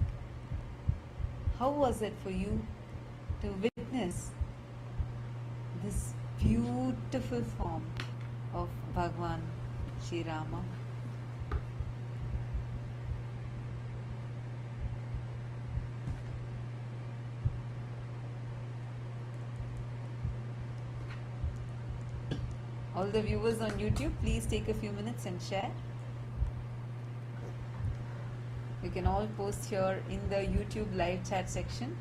How was it for you to witness this beautiful form of Bhagavan Sri Rama? All the viewers on YouTube, please take a few minutes and share. You can all post here in the YouTube live chat section.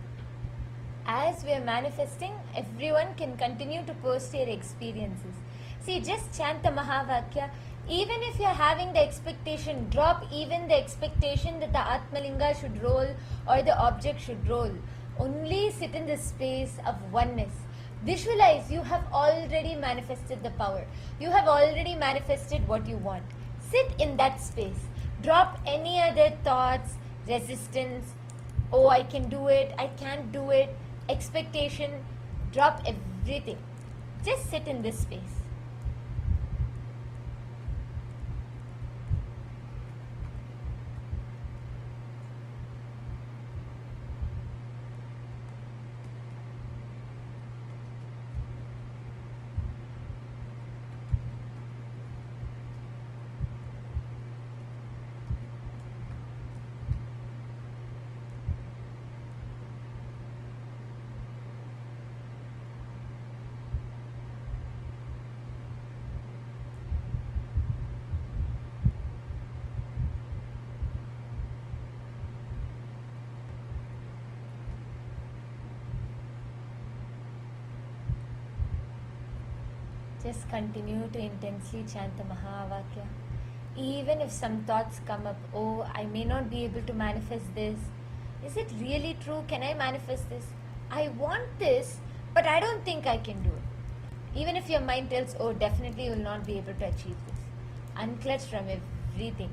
As we are manifesting, everyone can continue to post their experiences. See, just chant the Mahavakya. Even if you are having the expectation, drop even the expectation that the Atmalinga should roll or the object should roll. Only sit in the space of oneness. Visualize, you have already manifested the power. You have already manifested what you want. Sit in that space. Drop any other thoughts, resistance, oh I can do it, I can't do it, expectation. Drop everything. Just sit in this space. Just continue to intensely chant the Mahavakya. Even if some thoughts come up, oh, I may not be able to manifest this. Is it really true? Can I manifest this? I want this, but I don't think I can do it. Even if your mind tells, oh, definitely you will not be able to achieve this. Unclutch from everything.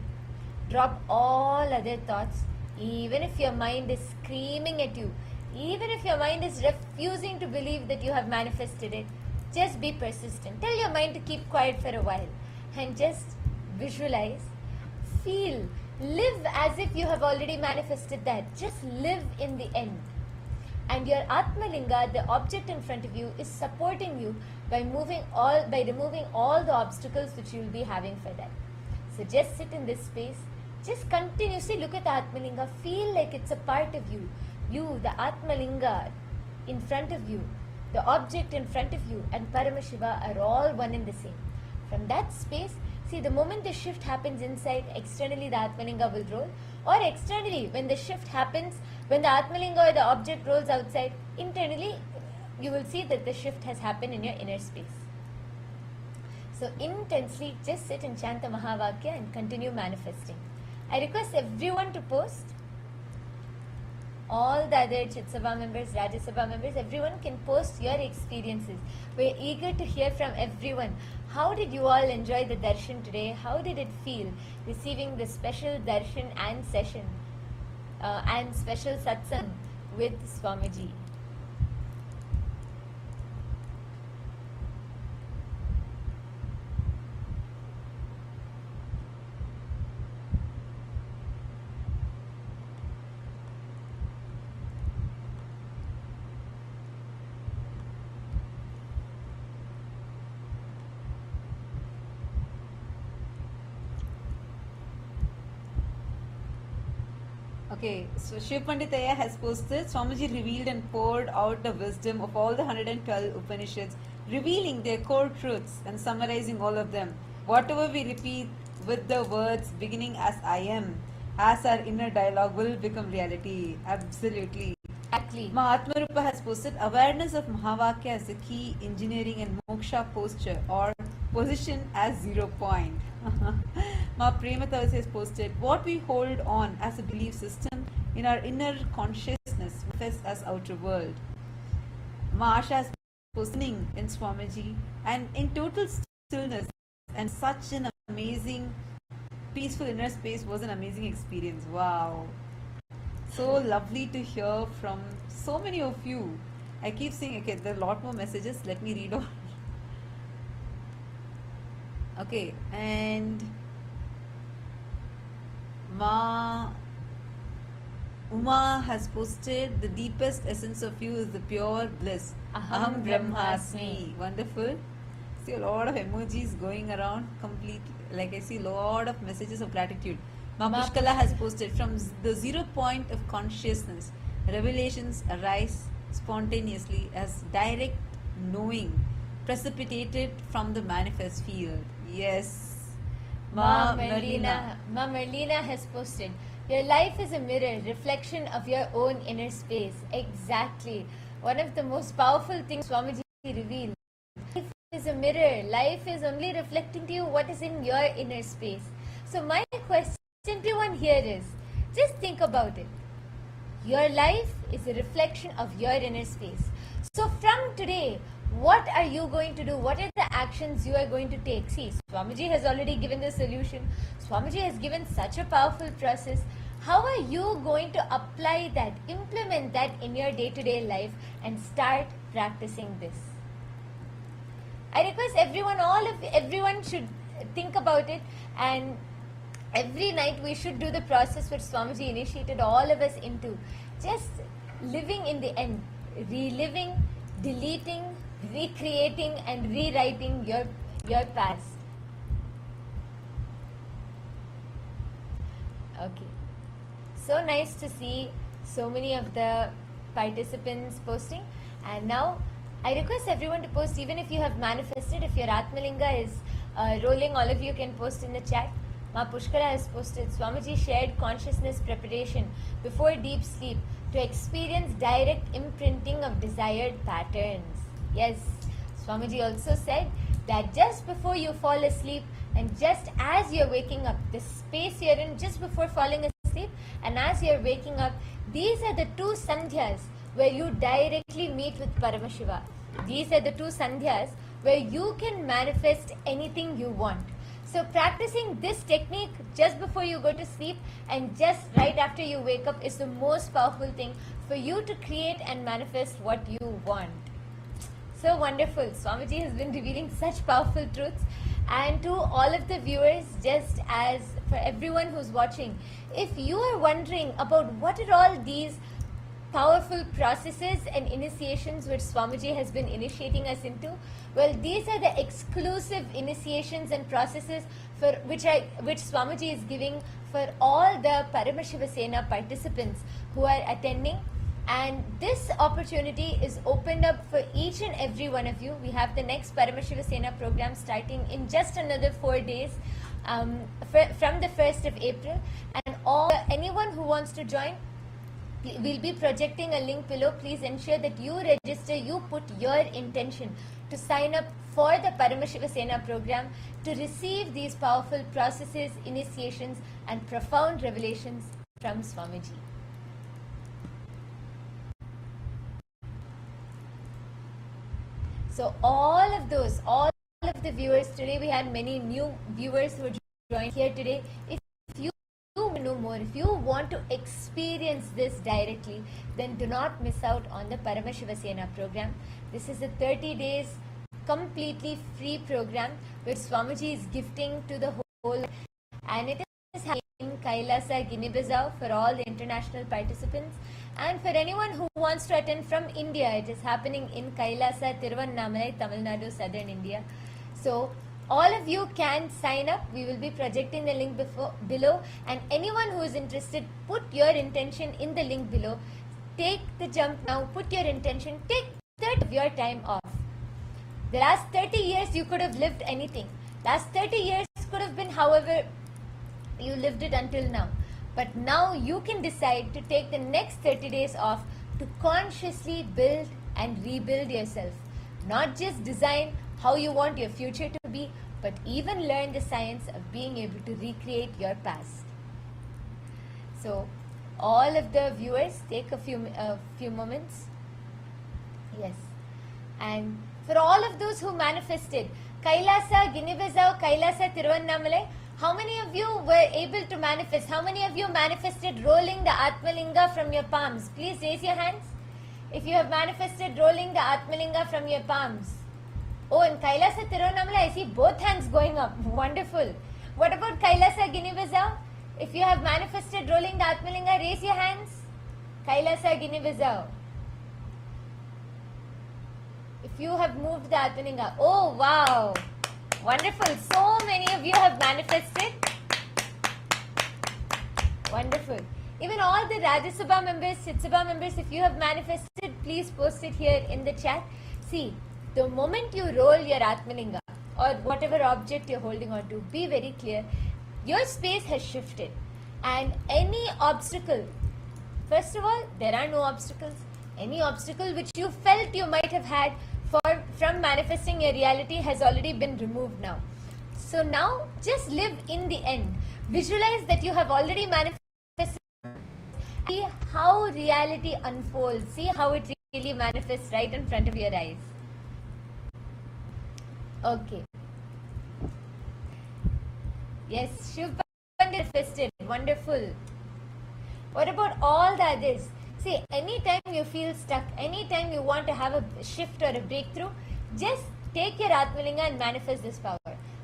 Drop all other thoughts. Even if your mind is screaming at you, even if your mind is refusing to believe that you have manifested it, just be persistent. Tell your mind to keep quiet for a while and just visualize, feel, live as if you have already manifested that. Just live in the end. And your Atmalinga, the object in front of you, is supporting you by removing all the obstacles which you will be having for that. So just sit in this space. Just continuously look at the Atmalinga. Feel like it's a part of you. You, the Atmalinga in front of you, the object in front of you, and Paramashiva are all one and the same. From that space, see, the moment the shift happens inside, externally the Atmalinga will roll, or externally, when the shift happens, when the Atmalinga or the object rolls outside, internally you will see that the shift has happened in your inner space. So intensely just sit and chant the Mahavakya and continue manifesting. I request everyone to post. All the other Chitsabha members, Rajya Sabha members, everyone can post your experiences. We're eager to hear from everyone. How did you all enjoy the darshan today? How did it feel receiving the special darshan and session and special satsang with Swamiji? Okay, so Shiv Panditaya has posted, Swamiji revealed and poured out the wisdom of all the 112 Upanishads, revealing their core truths and summarizing all of them. Whatever we repeat with the words beginning as I am, as our inner dialogue will become reality. Absolutely. Exactly. Ma Atmarupa has posted, awareness of Mahavakya as the key, engineering and moksha posture or position as 0 point. Ma Prematavas has posted, what we hold on as a belief system in our inner consciousness manifests as outer world. Ma Asha has posted in Swamiji and in total stillness and such an amazing peaceful inner space was an amazing experience. Wow. So lovely to hear from so many of you. I keep saying, okay, there are a lot more messages. Let me read all. Okay, and Uma has posted, the deepest essence of you is the pure bliss. Aham Brahmasmi. Wonderful. See a lot of emojis going around completely. Like I see a lot of messages of gratitude. Ma Pushkala has posted, from the 0 point of consciousness, revelations arise spontaneously as direct knowing precipitated from the manifest field. Yes. Ma Merlina has posted, your life is a mirror, reflection of your own inner space. Exactly. One of the most powerful things Swamiji revealed. Life is a mirror. Life is only reflecting to you what is in your inner space. So my question to everyone here is, just think about it. Your life is a reflection of your inner space. So from today, what are you going to do? What are the actions you are going to take? See, Swamiji has already given the solution. Swamiji has given such a powerful process. How are you going to apply that, implement that in your day-to-day life and start practicing this? I request everyone should think about it, and every night we should do the process which Swamiji initiated all of us into. Just living in the end, reliving, deleting, recreating and rewriting your past. Okay. So nice to see so many of the participants posting. And now I request everyone to post, even if you have manifested. If your Atmalinga is rolling, all of you can post in the chat. Ma Pushkara has posted, Swamiji shared consciousness preparation before deep sleep to experience direct imprinting of desired patterns. Yes, Swamiji also said that just before you fall asleep and just as you're waking up, the space you're in just before falling asleep and as you're waking up, these are the two sandhyas where you directly meet with Paramashiva. These are the two sandhyas where you can manifest anything you want. So practicing this technique just before you go to sleep and just right after you wake up is the most powerful thing for you to create and manifest what you want. So wonderful. Swamiji has been revealing such powerful truths. And to all of the viewers, just as for everyone who's watching, if you are wondering about what are all these powerful processes and initiations which Swamiji has been initiating us into, well, these are the exclusive initiations and processes for which Swamiji is giving for all the Paramashiva Sena participants who are attending. And this opportunity is opened up for each and every one of you. We have the next Paramashiva Sena program starting in just another 4 days from the 1st of April. And anyone who wants to join, we'll be projecting a link below. Please ensure that you register, you put your intention to sign up for the Paramashiva Sena program to receive these powerful processes, initiations and profound revelations from Swamiji. So all of the viewers, today we had many new viewers who joined here today. If you know more, if you want to experience this directly, then do not miss out on the Paramashiva Sena program. This is a 30 days completely free program which Swamiji is gifting to the whole, and it is happening in Kailasa, Guinea-Bissau for all the international participants. And for anyone who wants to attend from India, it is happening in Kailasa, Tiruvannamalai, Tamil Nadu, southern India. So all of you can sign up. We will be projecting the link below, and anyone who is interested, put your intention in the link below. Take the jump now, put your intention, take 30 of your time off. The last 30 years you could have lived anything. Last 30 years could have been however you lived it until now. But now you can decide to take the next 30 days off to consciously build and rebuild yourself. Not just design how you want your future to be, but even learn the science of being able to recreate your past. So, all of the viewers, take a few moments. Yes. And for all of those who manifested, Kailasa, Guinea-Bissau, Kailasa, Tiruvannamalai, how many of you were able to manifest? How many of you manifested rolling the Atmalinga from your palms? Please raise your hands. If you have manifested rolling the Atmalinga from your palms. Oh, in Kailasa, Tiruvannamalai, I see both hands going up. Wonderful. What about Kailasa, Guinea-Bissau? If you have manifested rolling the Atmalinga, raise your hands. Kailasa, Guinea-Bissau. If you have moved the Atmalinga. Oh, wow. Wonderful. So many of you have manifested. Wonderful. Even all the Rajya Sabha members, Chit Sabha members, if you have manifested, please post it here in the chat. See, the moment you roll your Atmalinga or whatever object you're holding on to, be very clear. Your space has shifted. And any obstacle, first of all, there are no obstacles. Any obstacle which you felt you might have had from manifesting your reality has already been removed now. So now, just live in the end. Visualize that you have already manifested. See how reality unfolds. See how it really manifests right in front of your eyes. Okay. Yes, Shiv manifested. Wonderful. What about all the others? See, anytime you feel stuck, anytime you want to have a shift or a breakthrough, just take your Atmalinga and manifest this power.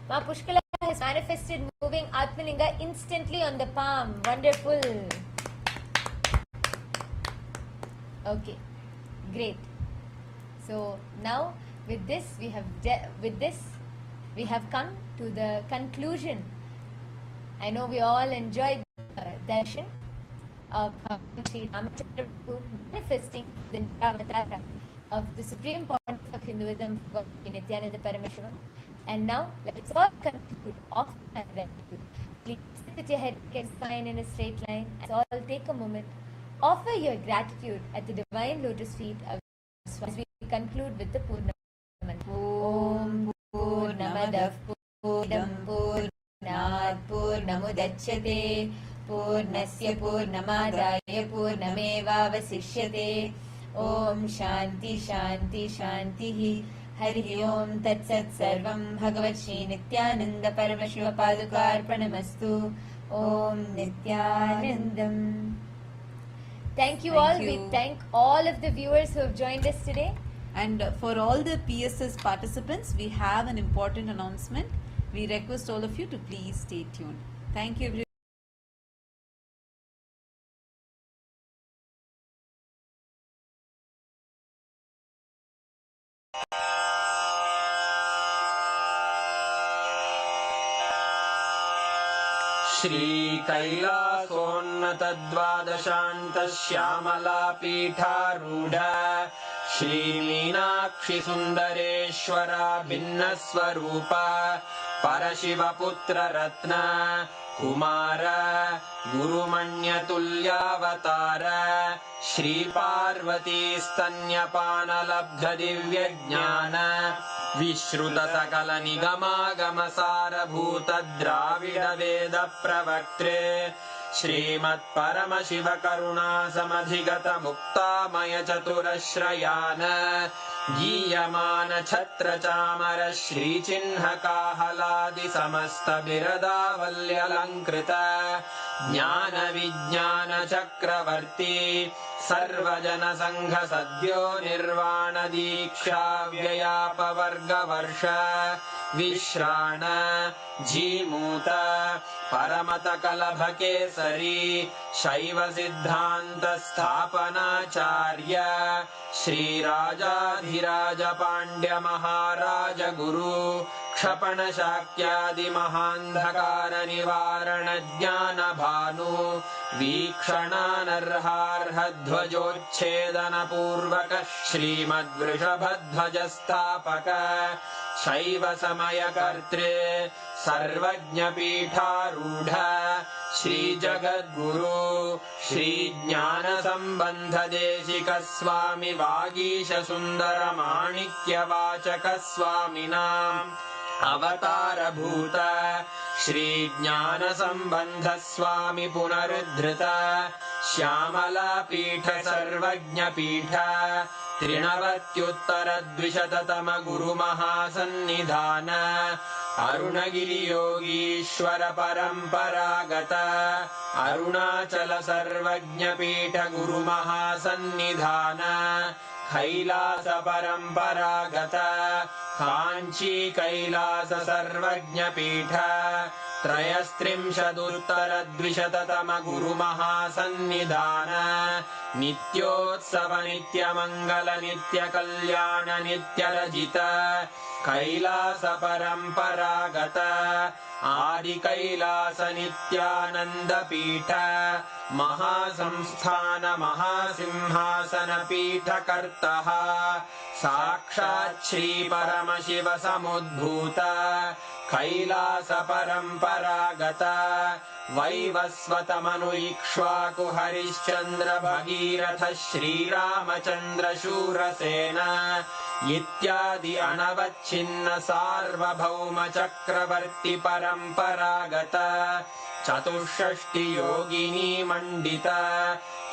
Ma Pushkala has manifested moving Atmalinga instantly on the palm. Wonderful. Okay, great. So now with this we have come to the conclusion. I know we all enjoyed darshan of Sri Ramachandra Prabhu manifesting the avatar of the Supreme Pontiff of Hinduism, Nithyananda Parameshivam. And now let's all conclude off and gratitude. Please sit with your head spine in a straight line. And all take a moment. Offer your gratitude at the divine lotus feet of Swami as we conclude with the Purnamanta. Om Purnamadav Purnam Purnat Purnamudachyate Purnasya Purnamadaya Purnamevavasishyate. Om Shanti Shanti Shanti Hari Om Tat Sat Sarvam Bhagavat Shri Nithyananda Paramashiva Padukarpanamastu. Om Nithyanandam. Thank you all. We thank all of the viewers who have joined us today. And for all the PSS participants, we have an important announcement. We request all of you to please stay tuned. Thank you, everyone. Shri कैलासोन्नतद्वादशान्त Shyamala पीठारूढ Shri Meenakshi सुन्दरेश्वरा भिन्नस्वरूप परशिवपुत्र रत्न कुमार गुरुमण्यतुल्यावतार श्री पार्वती स्तन्यपानलब्ध दिव्यज्ञान विश्रुत सकल निगमागम सारभूत द्राविड वेद प्रवक्त्रे श्रीमत् परमशिव करुणा समधिगत मुक्तामय चतुरश्रयान गीयमान छत्र चामर श्री चिन्ह काहलादि समस्त बिरदावल्यलंकृत ज्ञान विज्ञान चक्रवर्ती सर्वजन संघ सद्यो निर्वाण दीक्षा व्ययापवर्ग वर्ष विश्राण जीमूत परमत कलभ केसरी शैव सिद्धांत स्थापनाचार्य श्री राजाधिराज पांड्य महाराज गुरु क्षपणशाक्यादिमहान्धकारनिवारणज्ञानभानु वीक्षणानर्हार्हध्वजोच्छेदनपूर्वकः श्रीमद्वृषभध्वजस्थापक शैव समयकर्त्रे सर्वज्ञपीठारूढ श्रीजगद्गुरु श्रीज्ञानसम्बन्धदेशिकस्वामि वागीशसुन्दरमाणिक्यवाचकस्वामिनाम् अवतारभूत श्रीज्ञानसम्बन्धस्वामि पुनरुद्धृत श्यामलापीठ सर्वज्ञपीठ त्रिनवत्युत्तरद्विशततम गुरुमहासन्निधान अरुणगिरियोगीश्वर परम्परागत अरुणाचल सर्वज्ञपीठ गुरुमहासन्निधान कैलास परम्परागत काञ्ची कैलास सर्वज्ञपीठ त्रयस्त्रिंशदुत्तरद्विशततम गुरुमहासन्निधान नित्योत्सव नित्यमङ्गल नित्यकल्याण नित्यरजित कैलास परम्परागत आदिकैलास नित्यानन्दपीठ महासंस्थान महासिंहासन पीठकर्तः साक्षात् श्री परमशिव समुद्भूत कैलास परम्परागत वैवस्वत मनु इक्ष्वाकु हरिश्चन्द्र भगीरथ श्रीरामचन्द्र शूरसेन इत्यादि अनवच्छिन्न सार्वभौम चक्रवर्ति परम्परागत चतुष्षष्टि योगिनी मण्डित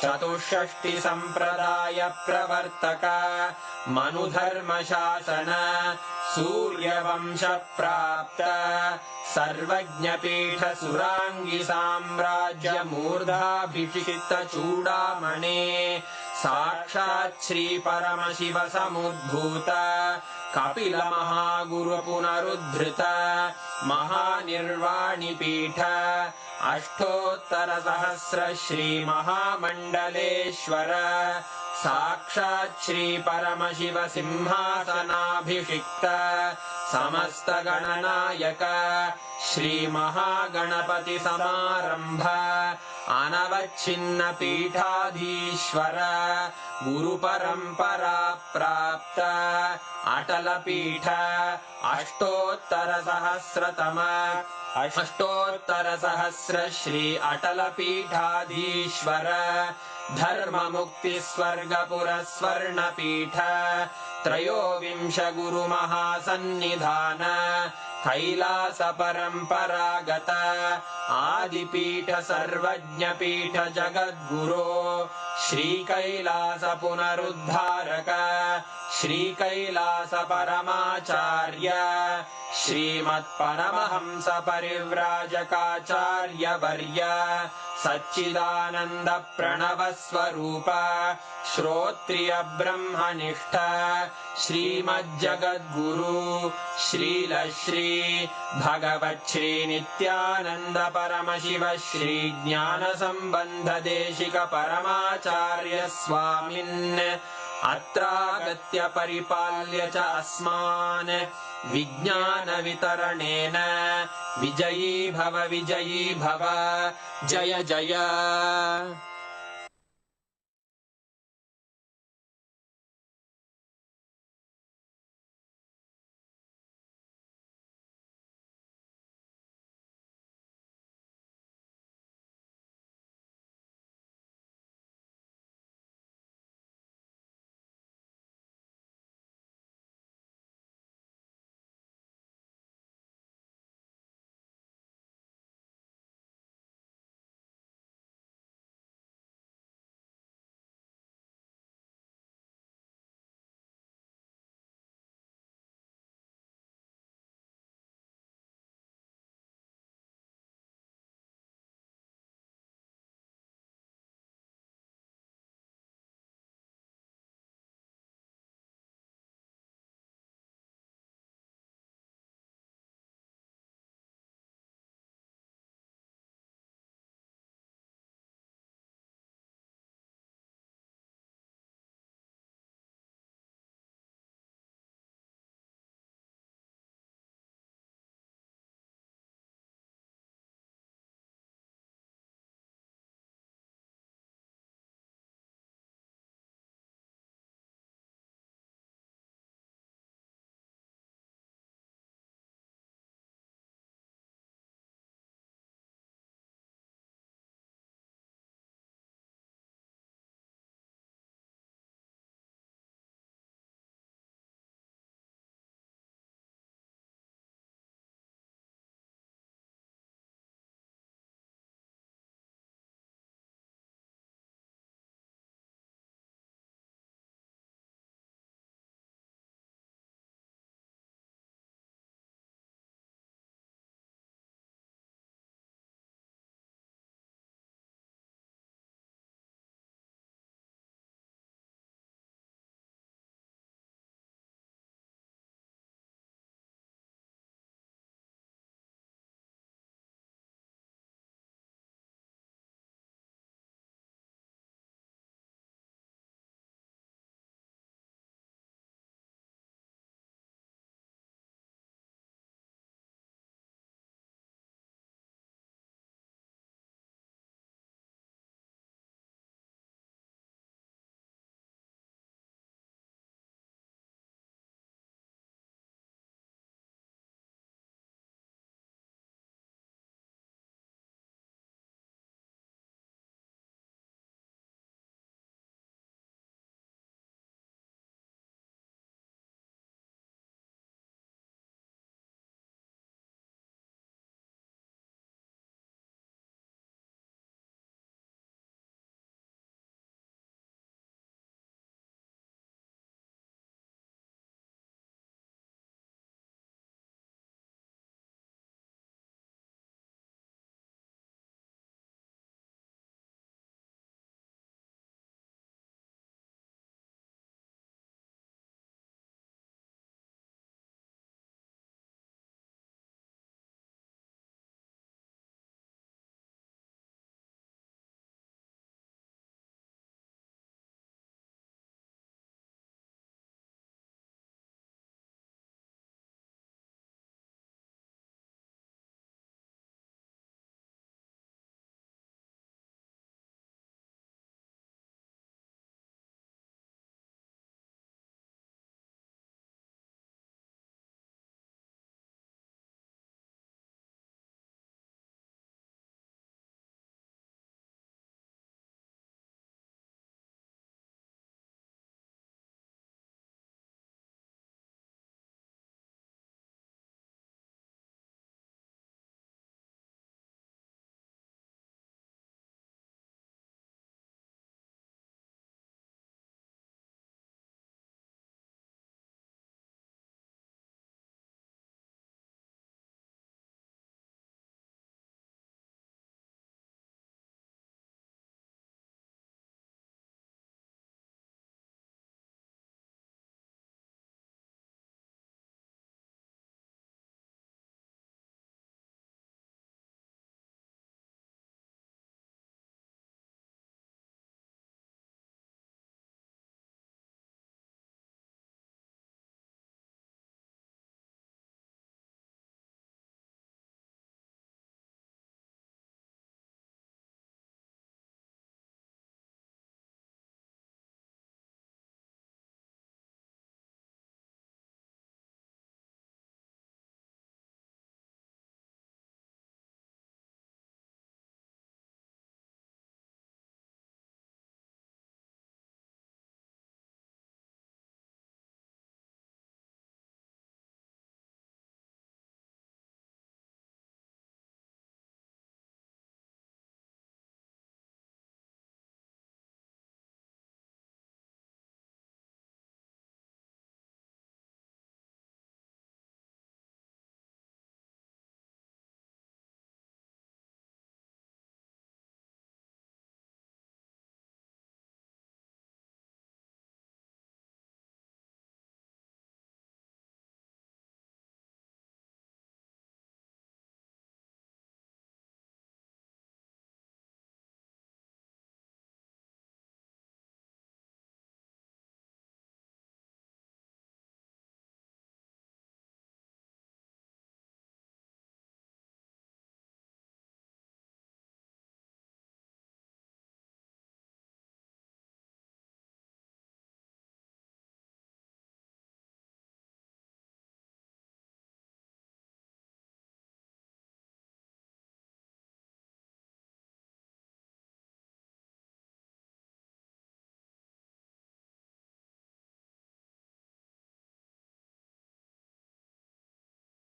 चतुष्षष्टि सम्प्रदाय प्रवर्तक मनुधर्मशासन सूर्यवंश प्राप्त सर्वज्ञपीठ सुराङ्गी साम्राज्य मूर्धाभिषिक्त चूडामणे साक्षात् श्री परमशिव समुद्भूत कपिल महागुरु पुनरुद्धृत महानिर्वाणिपीठ अष्टोत्तर सहस्र श्री महामण्डलेश्वर साक्षात् श्री परमशिव सिंहासनाभिषिक्त समस्त गणनायक श्री महागणपति समारंभ अनवच्छिन्न पीठाधीश्वर गुरु परंपरा प्राप्त अटल पीठ अष्टोत्तर सहस्र श्री अटल पीठाधीश्वर धर्म मुक्ति स्वर्गपुर स्वर्ण पीठ त्रयोविंश गुरु महासन्निधान कैलास परम्परागत आदिपीठ सर्वज्ञपीठ जगद्गुरो श्री कैलास पुनरुद्धारक श्री कैलास परमाचार्य श्रीमत्परमहंस परिव्राजकाचार्य वर्य सच्चिदानंद प्रणव स्वरूप श्रोत्रिय ब्रह्मनिष्ठ श्रीमज्जगद्गुरु श्रील श्री भगवत् श्री नित्यानंद परमशिव श्री ज्ञान संबंध देशिक परमाचार्य स्वामिन् अत्रागत्य परिपाल्य च अस्मान् विज्ञान वितरणेन विजयी भव जय जय।